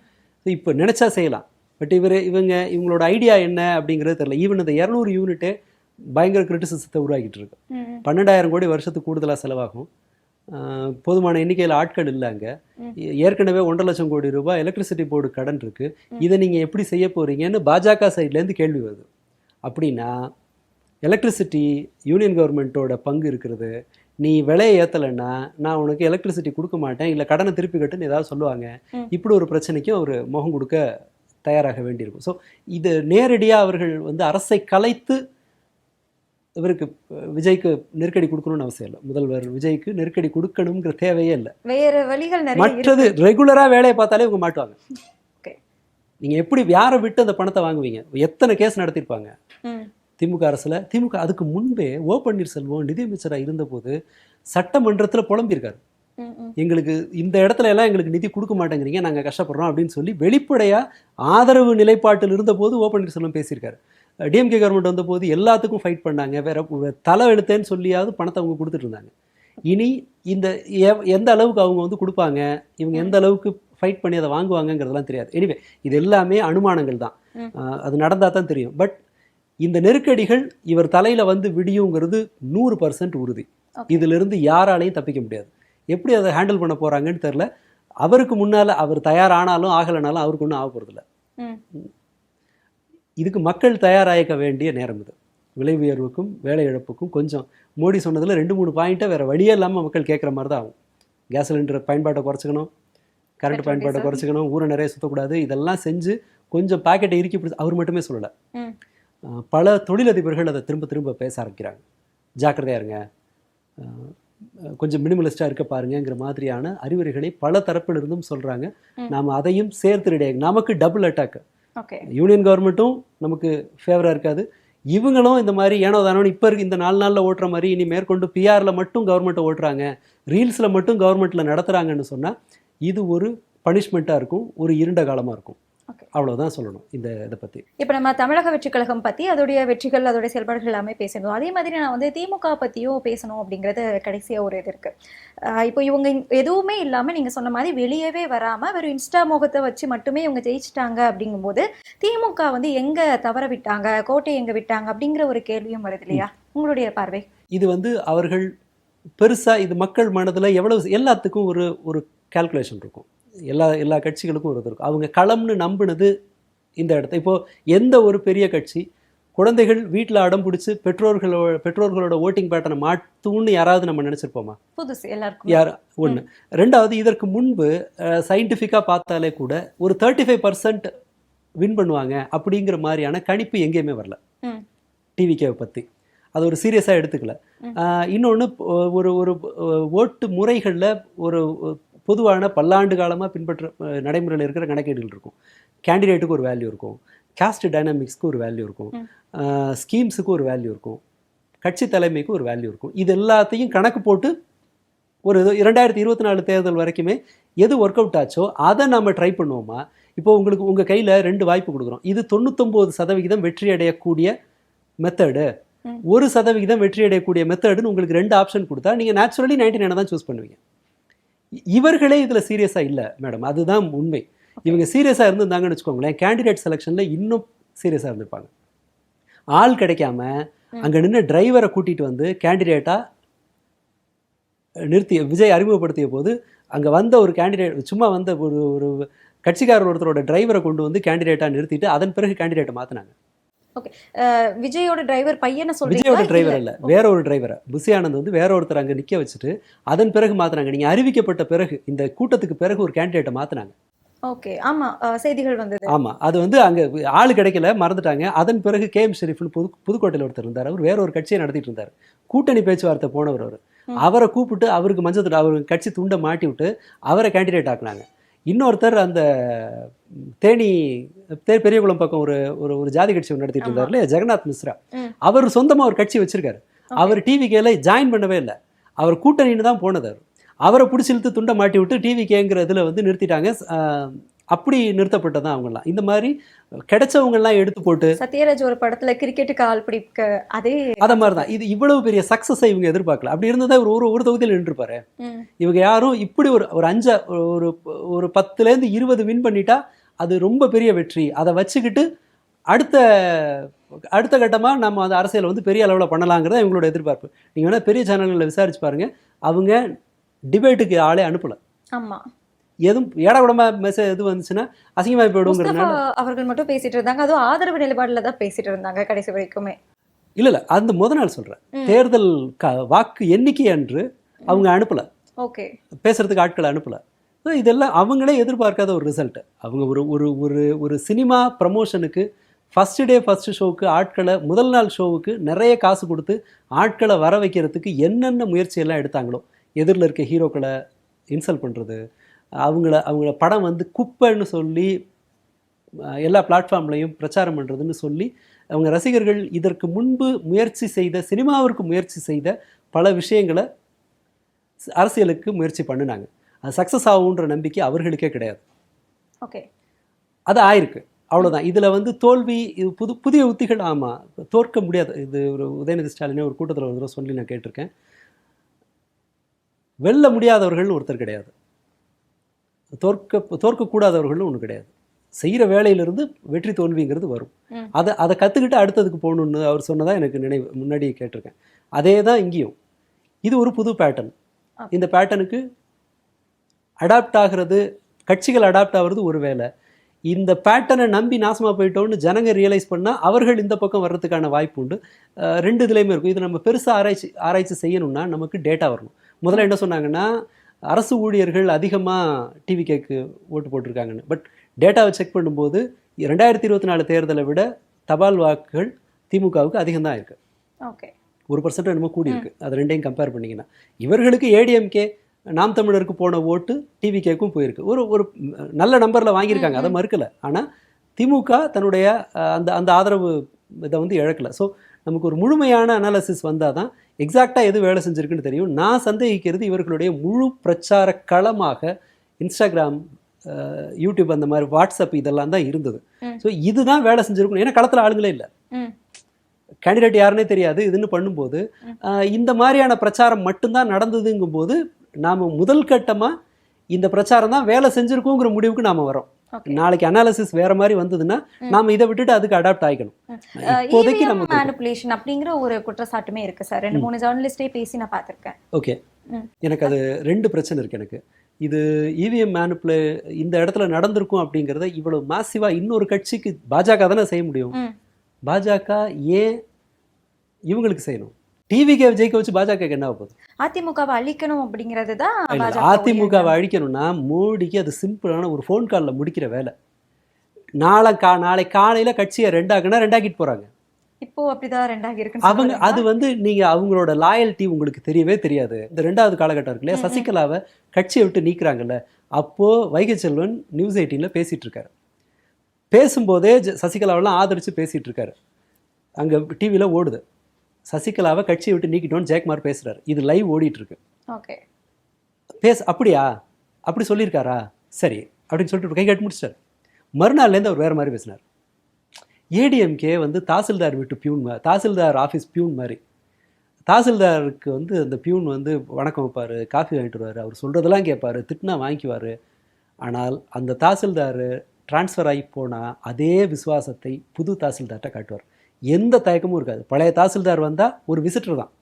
இப்போ நினச்சா செய்யலாம். பட் இவங்களோட ஐடியா என்ன அப்படிங்கிறது தெரியல. ஈவன் இந்த 200 யூனிட்டே பயங்கர கிரிட்டிசிசத்தை உருவாக்கிட்டு இருக்கு. 12,000 கோடி வருஷத்துக்கு கூடுதலாக செலவாகும். போதுமான எண்ணிக்கையில் ஆட்கள் இல்லை அங்கே. ஏற்கனவே 1.5 லட்சம் கோடி ரூபாய் எலக்ட்ரிசிட்டி போர்டு கடன் இருக்குது. இதை நீங்கள் எப்படி செய்ய போகிறீங்கன்னு பாஜக சைட்லேருந்து கேள்வி வருது. அப்படின்னா எலக்ட்ரிசிட்டி யூனியன் கவர்மெண்ட்டோட பங்கு இருக்கிறது. நீ விலையை ஏற்றலைன்னா நான் உனக்கு எலக்ட்ரிசிட்டி கொடுக்க மாட்டேன், இல்லை கடனை திருப்பி கட்டுன்னு ஏதாவது சொல்லுவாங்க. இப்படி ஒரு பிரச்சனைக்கும் அவர் முகம் கொடுக்க தயாராக வேண்டியிருக்கும். ஸோ இது நேரடியாக அவர்கள் வந்து அரசை கலைத்து இவருக்கு விஜய்க்கு நெருக்கடி கொடுக்கணும்னு அவசியம் இல்லை. முதல்வர் விஜய்க்கு நெருக்கடி கொடுக்கணுங்கிற தேவையே இல்லை. வேற வழிகள் நிறைய. மற்றது ரெகுலராக வேலையை பார்த்தாலே இவங்க மாட்டுவாங்க. நீங்கள் எப்படி யாரை விட்டு அந்த பணத்தை வாங்குவீங்க? எத்தனை கேஸ் நடத்திருப்பாங்க திமுக அரசில். திமுக அதுக்கு முன்பே ஓ பன்னீர்செல்வம் நிதியமைச்சராக இருந்தபோது சட்டமன்றத்தில் புலம்பியிருக்காரு. எங்களுக்கு இந்த இடத்துல எல்லாம் எங்களுக்கு நிதி கொடுக்க மாட்டேங்கிறீங்க, நாங்கள் கஷ்டப்படுறோம் அப்படின்னு சொல்லி வெளிப்படையாக ஆதரவு நிலைப்பாட்டில் இருந்தபோது ஓ பன்னீர்செல்வம் பேசியிருக்காரு. டிஎம்கே கவர்மெண்ட் வந்தபோது எல்லாத்துக்கும் ஃபைட் பண்ணாங்க. வேற தலை எழுத்தேன்னு சொல்லியாவது பணத்தை அவங்க கொடுத்துட்டு இருந்தாங்க. இனி இந்த எந்த அளவுக்கு அவங்க வந்து கொடுப்பாங்க, இவங்க எந்த அளவுக்கு ஃபைட் பண்ணி அதை வாங்குவாங்கங்கிறதெல்லாம் தெரியாது. எனிவே இது எல்லாமே அனுமானங்கள் தான். அது நடந்தால் தான் தெரியும். பட் இந்த நெருக்கடிகள் இவர் தலையில் வந்து விடியுங்கிறது 100% உறுதி. இதிலிருந்து யாராலையும் தப்பிக்க முடியாது. எப்படி அதை ஹேண்டில் பண்ண போகிறாங்கன்னு தெரில. அவருக்கு முன்னால் அவர் தயாரானாலும் ஆகலைனாலும் அவருக்கு ஒன்றும் ஆக போகிறதில்ல. இதுக்கு மக்கள் தயாராக வேண்டிய நேரம் இது. விலை உயர்வுக்கும் வேலை இழப்புக்கும் கொஞ்சம் மோடி சொன்னதில் 2-3 பாயிண்ட்டை வேறு வழியே இல்லாமல் மக்கள் கேட்குற மாதிரி தான் ஆகும். கேஸ் சிலிண்டர் பயன்பாட்டை குறைச்சிக்கணும், கரண்ட் பயன்பாட்டை குறைச்சிக்கணும், ஊரை நிறைய சுற்றக்கூடாது, இதெல்லாம் செஞ்சு கொஞ்சம் பாக்கெட்டை இறுக்கி பிடிச்சி அவர் மட்டுமே சொல்லலை. பல தொழிலதிபர்கள் அதை திரும்ப திரும்ப பேச ஆரம்பிக்கிறாங்க. ஜாக்கிரதையாக இருங்க, கொஞ்சம் மினிமலிஸ்டாக இருக்க பாருங்கிற மாதிரியான அறிவுரைகளை பல தரப்பில் இருந்தும் சொல்கிறாங்க. நாம் அதையும் சேர்த்து ரெடியாகி நமக்கு டபுள் அட்டாக்கு. யூனியன் கவர்மெண்ட்டும் நமக்கு ஃபேவராக இருக்காது, இவங்களும் இந்த மாதிரி ஏனோ தானோ இப்போ இருக்கு இந்த 4 நாளில் ஓட்டுற மாதிரி இனி மேற்கொண்டு பிஆரில் மட்டும் கவர்மெண்ட்டை ஓட்டுறாங்க, ரீல்ஸில் மட்டும் கவர்மெண்ட்டில் நடத்துகிறாங்கன்னு சொன்னால் இது ஒரு பனிஷ்மெண்ட்டாக இருக்கும், ஒரு இருண்ட காலமாக இருக்கும். அவ்வளோதான் சொல்லணும் இதை பற்றி. இப்போ நம்ம தமிழக வெற்றிக் கழகம் பற்றி அதோடைய வெற்றிகள் அதோடைய செயல்பாடுகள் எல்லாமே பேசணும். அதே மாதிரி நான் வந்து திமுக பற்றியும் பேசணும் அப்படிங்கிறது கடைசியாக ஒரு இது இருக்குது. இப்போ இவங்க எதுவுமே இல்லாமல் நீங்கள் சொன்ன மாதிரி வெளியவே வராமல் வெறும் இன்ஸ்டா முகத்தை வச்சு மட்டுமே இவங்க ஜெயிச்சிட்டாங்க அப்படிங்கும்போது திமுக வந்து எங்கே தவற விட்டாங்க, கோட்டை எங்கே விட்டாங்க அப்படிங்கிற ஒரு கேள்வியும் வருது இல்லையா? உங்களுடைய பார்வை இது வந்து அவர்கள் பெருசாக இது மக்கள் மனதில் எவ்வளவு எல்லாத்துக்கும் ஒரு கால்குலேஷன் இருக்கும். எல்லா கட்சிகளுக்கும் ஒரு இருக்கும். அவங்க களம்னு நம்பினது இந்த இடத்த. இப்போது எந்த ஒரு பெரிய கட்சி குழந்தைகள் வீட்டில் அடம் பிடிச்சி பெற்றோர்களோட ஓட்டிங் பேட்டர்னை மாற்றுன்னு யாராவது நம்ம நினச்சிருப்போமா? புதுசு எல்லாருக்கும். யார் ஒன்று. ரெண்டாவது, இதற்கு முன்பு சயின்டிஃபிக்காக பார்த்தாலே கூட ஒரு 35% வின் பண்ணுவாங்க அப்படிங்கிற மாதிரியான கணிப்பு எங்கேயுமே வரல டிவிகேவை பற்றி. அது ஒரு சீரியஸாக எடுத்துக்கல. இன்னொன்று, ஒரு ஒரு ஓட்டு முறைகளில் ஒரு பொதுவான பல்லாண்டு காலமாக பின்பற்ற நடைமுறையில் இருக்கிற கணக்கீடுகள் இருக்கும். கேண்டிடேட்டுக்கு ஒரு வேல்யூ இருக்கும், காஸ்ட் டைனாமிக்ஸ்க்கு ஒரு வேல்யூ இருக்கும், ஸ்கீம்ஸுக்கு ஒரு வேல்யூ இருக்கும், கட்சி தலைமைக்கு ஒரு வேல்யூ இருக்கும். இது எல்லாத்தையும் கணக்கு போட்டு ஒரு 2024 தேர்தல் வரைக்குமே எது ஒர்க் அவுட் ஆச்சோ அதை நம்ம ட்ரை பண்ணுவோமா? இப்போ உங்களுக்கு உங்கள் கையில் 2 வாய்ப்பு கொடுக்குறோம். இது 99% வெற்றி அடையக்கூடிய மெத்தடு, 1% வெற்றி அடையக்கூடிய மெத்தடுன்னு உங்களுக்கு 2 ஆப்ஷன் கொடுத்தா நீங்கள் நேச்சுரலி 99 தான் சூஸ் பண்ணுவீங்க. இவர்களே இதில் சீரியஸாக இல்லை மேடம், அதுதான் உண்மை. இவங்க சீரியஸாக இருந்திருந்தாங்கன்னு வச்சுக்கோங்களேன், கேண்டிடேட் செலெக்ஷனில் இன்னும் சீரியஸாக இருந்திருப்பாங்க. ஆள் கிடைக்காம அங்கே நின்று டிரைவரை கூட்டிகிட்டு வந்து கேண்டிடேட்டாக நிறுத்திய விஜய் அறிமுகப்படுத்திய போது அங்கே வந்த ஒரு கேண்டிடேட், சும்மா வந்த ஒரு கட்சிக்காரர் ஒருத்தரோட டிரைவரை கொண்டு வந்து கேண்டிடேட்டாக நிறுத்திட்டு அதன் பிறகு கேண்டிடேட்டை மாற்றினாங்க. ஓகே, விஜயோட டிரைவர் பையனை சொல்றீங்களா? விஜயோட டிரைவர் இல்லை, வேற ஒரு டிரைவரை, புசி ஆனந்த் வந்து வேற ஒருத்தர் அங்கே நிற்க வச்சுட்டு அதன் பிறகு மாற்றினாங்க. நீங்கள் அறிவிக்கப்பட்ட பிறகு, இந்த கூட்டத்துக்கு பிறகு ஒரு கேண்டிடேட்டை மாற்றினாங்க. ஓகே, ஆமா, செய்திகள் வந்தது. ஆமாம், அது வந்து அங்கே ஆள் கிடைக்கல, மறந்துட்டாங்க. அதன் பிறகு KM ஷெரீஃப்னு புதுக்கோட்டையில் ஒருத்தர் இருந்தார். அவர் வேற ஒரு கட்சியை நடத்திட்டு இருந்தார். கூட்டணி பேச்சுவார்த்தை போனவர். அவரை கூப்பிட்டு அவருக்கு மஞ்சள் அவருக்கு கட்சி துண்டை மாட்டி விட்டு அவரை கேண்டிடேட் ஆக்குனாங்க. இன்னொருத்தர் அந்த தேனி பெரியகுளம் பக்கம் ஒரு ஒரு ஜாதி கட்சி நடத்திட்டு இருந்தார் இல்லையா, ஜெகநாத் மிஸ்ரா. அவர் சொந்தமாக ஒரு கட்சி வச்சிருக்காரு. அவர் டிவிகேல ஜாயின் பண்ணவே இல்லை, அவர் கூட்டணின்னு தான் போனது. அவரை பிடிச்சி இழுத்து துண்டை மாட்டி விட்டு டிவிகேங்கிற இதில் வந்து நிறுத்திட்டாங்க. அப்படி நிறுத்தப்பட்டதான் அவங்கெல்லாம். இந்த மாதிரி கிடைச்சவங்கெல்லாம் எடுத்து போட்டு சத்யராஜ் ஒரு படத்துல கிரிக்கெட்டுக்கு ஆள் பிடிக்க அதே மாதிரி தான். இது இவ்வளவு பெரிய சக்ஸஸை இவங்க எதிர்பார்க்கல. அப்படி இருந்ததா ஒரு தொகுதியில் நின்றுப்பாரு. இவங்க யாரும் இப்படி ஒரு 5 ஒரு 10லேருந்து 20 வின் பண்ணிட்டா அது ரொம்ப பெரிய வெற்றி. அதை வச்சுக்கிட்டு அடுத்த கட்டமாக நம்ம அந்த அரசியலை வந்து பெரிய அளவில் பண்ணலாங்கிறத இவங்களோட எதிர்பார்ப்பு. நீங்கள் வேணால் பெரிய சேனல்களில் விசாரிச்சு பாருங்க, அவங்க டிபேட்டுக்கு ஆளே அனுப்பல. ஆமாம், எதுவும் ஏடாகுடமா மெசேஜ் எது வந்துச்சுன்னா அசிங்கமாக போயிடுங்கிறதுனால அவர்கள் மட்டும் பேசிட்டு இருந்தாங்க. அதுவும் ஆதரவு நிலைப்பாடுல தான் பேசிட்டு இருந்தாங்க கடைசி வரைக்குமே. இல்லை, அந்த நாள் சொல்கிறேன், தேர்தல் வாக்கு எண்ணிக்கை அன்று அவங்க அனுப்பல, ஓகே, பேசுறதுக்கு ஆட்களை அனுப்பல. இதெல்லாம் அவங்களே எதிர்பார்க்காத ஒரு ரிசல்ட். அவங்க ஒரு சினிமா ப்ரமோஷனுக்கு ஃபர்ஸ்ட் டே ஃபர்ஸ்ட் ஷோவுக்கு ஆட்களை, முதல் நாள் ஷோவுக்கு நிறைய காசு கொடுத்து ஆட்களை வர வைக்கிறதுக்கு என்னென்ன முயற்சியெல்லாம் எடுத்தாங்களோ, எதிரில் இருக்க ஹீரோக்களை இன்சல்ட் பண்ணுறது, அவங்கள படம் வந்து குப்பைன்னு சொல்லி எல்லா பிளாட்ஃபார்ம்லையும் பிரச்சாரம் பண்ணுறதுன்னு சொல்லி அவங்க ரசிகர்கள் இதற்கு முன்பு சினிமாவிற்கு முயற்சி செய்த பல விஷயங்களை அரசியலுக்கு முயற்சி பண்ணினாங்க. அது சக்ஸஸ் ஆகுன்ற நம்பிக்கை அவர்களுக்கே கிடையாது. ஓகே, அது ஆயிருக்கு, அவ்வளோதான். இதில் வந்து தோல்வி, இது புதிய உத்திகள். ஆமாம், தோற்க முடியாது. இது ஒரு உதயநிதி ஸ்டாலினே ஒரு கூட்டத்தில் ஒரு தடவை சொல்லி நான் கேட்டிருக்கேன், வெல்ல முடியாதவர்கள் ஒருத்தர் கிடையாது, தோற்கக்கூடாதவர்கள்னு ஒன்று கிடையாது. செய்கிற வேலையிலிருந்து வெற்றி தோல்விங்கிறது வரும். அதை கற்றுக்கிட்டு அடுத்ததுக்கு போகணுன்னு அவர் சொன்னதாக எனக்கு முன்னாடி கேட்டிருக்கேன். அதே தான் இங்கேயும். இது ஒரு புது பேட்டர்ன். இந்த பேட்டர்னுக்கு அடாப்ட் ஆகிறது, கட்சிகள் அடாப்ட் ஆகிறது ஒரு வேலை. இந்த பேட்டர்னை நம்பி நாசமாக போயிட்டோன்னு ஜனங்க ரியலைஸ் பண்ணால் அவர்கள் இந்த பக்கம் வர்றதுக்கான வாய்ப்பு உண்டு. 2 இதுலேயுமே இருக்கும். இது நம்ம பெருசாக ஆராய்ச்சி செய்யணும்னா நமக்கு டேட்டா வரணும். முதல்ல என்ன சொன்னாங்கன்னா, அரசு ஊழியர்கள் அதிகமாக டிவிகேக்கு ஓட்டு போட்டிருக்காங்கன்னு. பட் டேட்டாவை செக் பண்ணும்போது 2024 தேர்தலை விட தபால் வாக்குகள் திமுகவுக்கு அதிகம் தான் இருக்குது. ஓகே, 1% என்னமோ கூடி இருக்கு. அது ரெண்டையும் கம்பேர் பண்ணிங்கன்னா இவர்களுக்கு ஏடிஎம்கே நாம் தமிழருக்கு போன ஓட்டு டிவிகேக்கும் போயிருக்கு. ஒரு நல்ல நம்பரில் வாங்கியிருக்காங்க, அதை மறுக்கலை. ஆனால் திமுக தன்னுடைய அந்த ஆதரவு இதை வந்து இழக்கலை. ஸோ நமக்கு ஒரு முழுமையான அனாலிசிஸ் வந்தால் தான் எக்ஸாக்டாக எது வேலை செஞ்சுருக்குன்னு தெரியும். நான் சந்தேகிக்கிறது இவர்களுடைய முழு பிரச்சார களமாக இன்ஸ்டாகிராம், யூடியூப், அந்த மாதிரி வாட்ஸ்அப் இதெல்லாம் தான் இருந்தது. ஸோ இதுதான் வேலை செஞ்சுருக்கணும். ஏன்னா களத்தில் ஆளுங்களே இல்லை, கேண்டிடேட் யாருன்னே தெரியாது. இதுன்னு பண்ணும்போது இந்த மாதிரியான பிரச்சாரம் மட்டும்தான் நடந்ததுங்கும்போது நாம் முதல் கட்டமாக இந்த பிரச்சாரம் தான் வேலை செஞ்சுருக்கோங்கிற முடிவுக்கு நாம் வரோம். நாளைக்கு அனாலிசிஸ் வேற மாதிரி வந்ததுன்னா நாம இதை விட்டுட்டு அதுக்கு அடாப்ட் ஆகிக்கணும். இப்போதைக்கு நம்ம மேனிபுலேஷன் அப்படிங்கிற ஒரு குற்றச்சாட்டுமே இருக்கு சார். 2-3 ஜர்னலிஸ்டே பேசி நான் பார்த்திருக்கேன். ஓகே, எனக்கு அது 2 பிரச்சனை இருக்கு. எனக்கு இது இவிஎம் மேனிபுலே இந்த இடத்துல நடந்திருக்கும் அப்படிங்கிறத இவ்வளவு மாசிவா இன்னொரு கட்சிக்கு பாஜக தானே செய்ய முடியும். பாஜக ஏன் இவங்களுக்கு செய்யணும்? டிவிகே ஜெயிக்க வச்சு பாஜக என்ன ஆக போகுது? அதிமுகவை அழிக்கணும் அப்படிங்கிறது தான் இல்ல, பாஜக அதிமுகவை அழிக்கணும்னா மோடிக்கு அது சிம்பிளான ஒரு ஃபோன் காலில் முடிக்கிற வேலை. நாளை காலையில் கட்சியை ரெண்டாக்கிட்டு போகிறாங்க. இப்போ அப்படிதான் ரெண்டாகி இருக்கு அவங்க அது வந்து நீங்கள் அவங்களோட லாயல்ட்டி உங்களுக்கு தெரியவே தெரியாது. இந்த 2வது காலகட்டம் இருக்கு இல்லையா, சசிகலாவை கட்சியை விட்டு நீக்கிறாங்கல்ல, அப்போது வைகை செல்வன் நியூஸ் 18ல் பேசிகிட்டு இருக்காரு. பேசும்போதே சசிகலாவெல்லாம் ஆதரித்து பேசிகிட்டு இருக்காரு. அங்கே டிவியில் ஓடுது, சசிகலாவை கட்சியை விட்டு நீக்கிட்டோன்னு ஜெயக்குமார் பேசுகிறாரு. இது லைவ் ஓடிட்டுருக்கு. ஓகே, அப்படியா, அப்படி சொல்லியிருக்காரா, சரி அப்படின்னு சொல்லிட்டு கை கட்டி முடிச்சிட்டார். மறுநாள்லேருந்து அவர் வேறு மாதிரி பேசினார். ஏடிஎம்கே வந்து தாசில்தார் வீட்டு பியூன், தாசில்தார் ஆஃபீஸ் பியூன் மாதிரி. தாசில்தாருக்கு வந்து அந்த பியூன் வந்து வணக்கம் வைப்பார், காஃபி வாங்கிட்டு வருவார், அவர் சொல்கிறதெல்லாம் கேட்பார், திட்டினா வாங்கிக்குவார். ஆனால் அந்த தாசில்தார் டிரான்ஸ்ஃபர் ஆகி போனால் அதே விசுவாசத்தை புது தாசில்தார்கிட்ட காட்டுவார். எந்த தயக்கமும் இருக்காது. பழைய தாசில்தார் வந்தால் ஒரு விசிட்டர் தான்,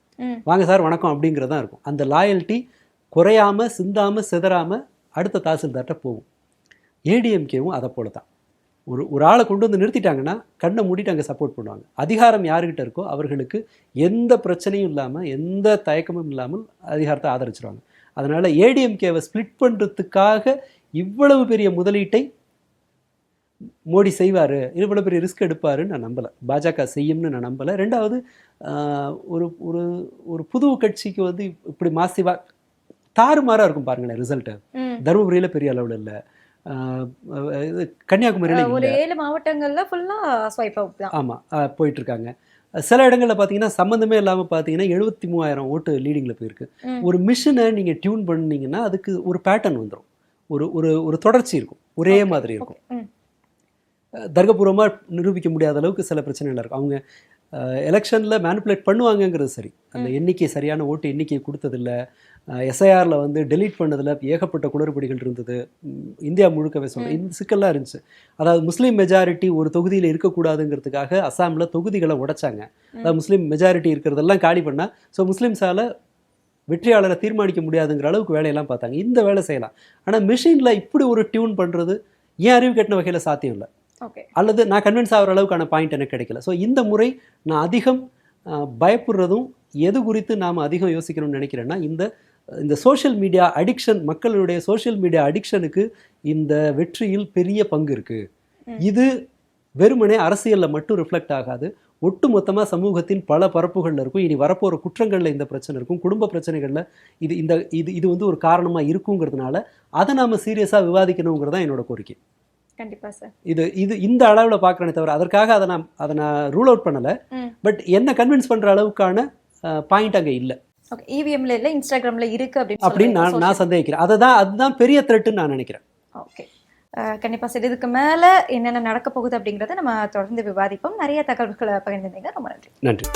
வாங்க சார் வணக்கம் அப்படிங்கிறது தான் இருக்கும். அந்த லாயல்ட்டி குறையாமல் சிந்தாமல் சிதறாமல் அடுத்த தாசில்தார்கிட்ட போகும். ஏடிஎம்கேவும் அதை போல தான். ஒரு ஆளை கொண்டு வந்து நிறுத்திட்டாங்கன்னா கண்ணை மூடிட்டு அங்கே சப்போர்ட் பண்ணுவாங்க. அதிகாரம் யாருக்கிட்ட இருக்கோ அவர்களுக்கு எந்த பிரச்சனையும் இல்லாமல் எந்த தயக்கமும் இல்லாமல் அதிகாரத்தை ஆதரிச்சிருவாங்க. அதனால் ஏடிஎம்கேவை ஸ்ப்ளிட் பண்ணுறதுக்காக இவ்வளவு பெரிய முதலீட்டை மோடி செய்வார், இவ்வளோ பெரிய ரிஸ்க் எடுப்பாருன்னு நான் நம்பலை. பாஜக செய்யும்னு நான் நம்பலை. 2வது, ஒரு ஒரு ஒரு புது கட்சிக்கு வந்து இப்படி மாசிவாக தாறுமாறாக இருக்கும் பாருங்களேன் ரிசல்ட்டு. தருமபுரியில் பெரிய அளவில் இல்லை, இது கன்னியாகுமரியில் ஒரு 7 மாவட்டங்கள்ல ஃபுல்லா ஸ்வைப் அவுட் தான். ஆமாம் போயிட்டுருக்காங்க. சில இடங்களில் பார்த்தீங்கன்னா சம்மந்தமே இல்லாமல் பார்த்தீங்கன்னா 73,000 ஓட்டு லீடிங்கில் போயிருக்கு. ஒரு மிஷினை நீங்கள் டியூன் பண்ணீங்கன்னா அதுக்கு ஒரு பேட்டர்ன் வந்துடும், ஒரு ஒரு ஒரு தொடர்ச்சி இருக்கும், ஒரே மாதிரி இருக்கும். தர்க்கபூர்வமாக நிரூபிக்க முடியாத அளவுக்கு சில பிரச்சனைகள் இருக்கும். அவங்க எலெக்ஷனில் மேனிப்புலேட் பண்ணுவாங்கங்கிறது சரி, அந்த எண்ணிக்கை சரியான ஓட்டு எண்ணிக்கையை கொடுத்ததில்லை. எஸ்ஐஆரில் வந்து டெலீட் பண்ணதில் ஏகப்பட்ட குளறுபடிகள் இருந்தது. இந்தியா முழுக்கவே சொல்கிறேன், இந்த சிக்கல்லாம் இருந்துச்சு. அதாவது முஸ்லீம் மெஜாரிட்டி ஒரு தொகுதியில் இருக்கக்கூடாதுங்கிறதுக்காக அசாமில் தொகுதிகளை உடைச்சாங்க. அதாவது முஸ்லீம் மெஜாரிட்டி இருக்கிறதெல்லாம் காலி பண்ணால் ஸோ முஸ்லீம்ஸால் வெற்றியாளரை தீர்மானிக்க முடியாதுங்கிற அளவுக்கு வேலையெல்லாம் பார்த்தாங்க. இந்த வேலை செய்யலாம், ஆனால் மிஷினில் இப்படி ஒரு டியூன் பண்ணுறது ஏன் அறிவு கட்டின வகையில் சாத்தியம் இல்லை, அல்லது நான் கன்வின்ஸ் ஆகிற அளவுக்கான பாயிண்ட் எனக்கு கிடைக்கல. ஸோ இந்த முறை நான் அதிகம் பயப்படுறதும் எது குறித்து நாம் அதிகம் யோசிக்கணும்னு நினைக்கிறேன்னா இந்த சோஷியல் மீடியா அடிக்ஷன், மக்களுடைய சோஷியல் மீடியா அடிக்ஷனுக்கு இந்த வெற்றியில் பெரிய பங்கு இருக்குது. இது வெறுமனே அரசியலில் மட்டும் ரிஃப்ளெக்ட் ஆகாது, ஒட்டு மொத்தமாக சமூகத்தின் பல பரப்புகளில் இருக்கும். இனி வரப்போகிற குற்றங்களில் இந்த பிரச்சனை இருக்கும், குடும்ப பிரச்சனைகளில் இது வந்து ஒரு காரணமாக இருக்குங்கிறதுனால அதை நாம் சீரியஸாக விவாதிக்கணுங்கிறது தான் என்னோட கோரிக்கை. கண்டிப்பாக சார். இது இந்த அளவில் பார்க்குறேனே தவிர அதற்காக அதை நான் ரூல் அவுட் பண்ணலை. பட் என்ன கன்வின்ஸ் பண்ணுற அளவுக்கான பாயிண்ட் அங்கே இல்லை. ஓகே, இவிஎம்ல இல்லை, இன்ஸ்டாகிராமில் இருக்குது அப்படின்னு நான் சந்தேகிக்கிறேன். அதுதான் பெரிய த்ரெட்டுன்னு நான் நினைக்கிறேன். ஓகே, கண்டிப்பாக சார். இதுக்கு மேலே என்னென்ன நடக்க போகுது அப்படிங்கிறத நம்ம தொடர்ந்து விவாதிப்போம். நிறைய தகவல்களை பகிர்ந்துருந்தீங்க, ரொம்ப நன்றி. நன்றி.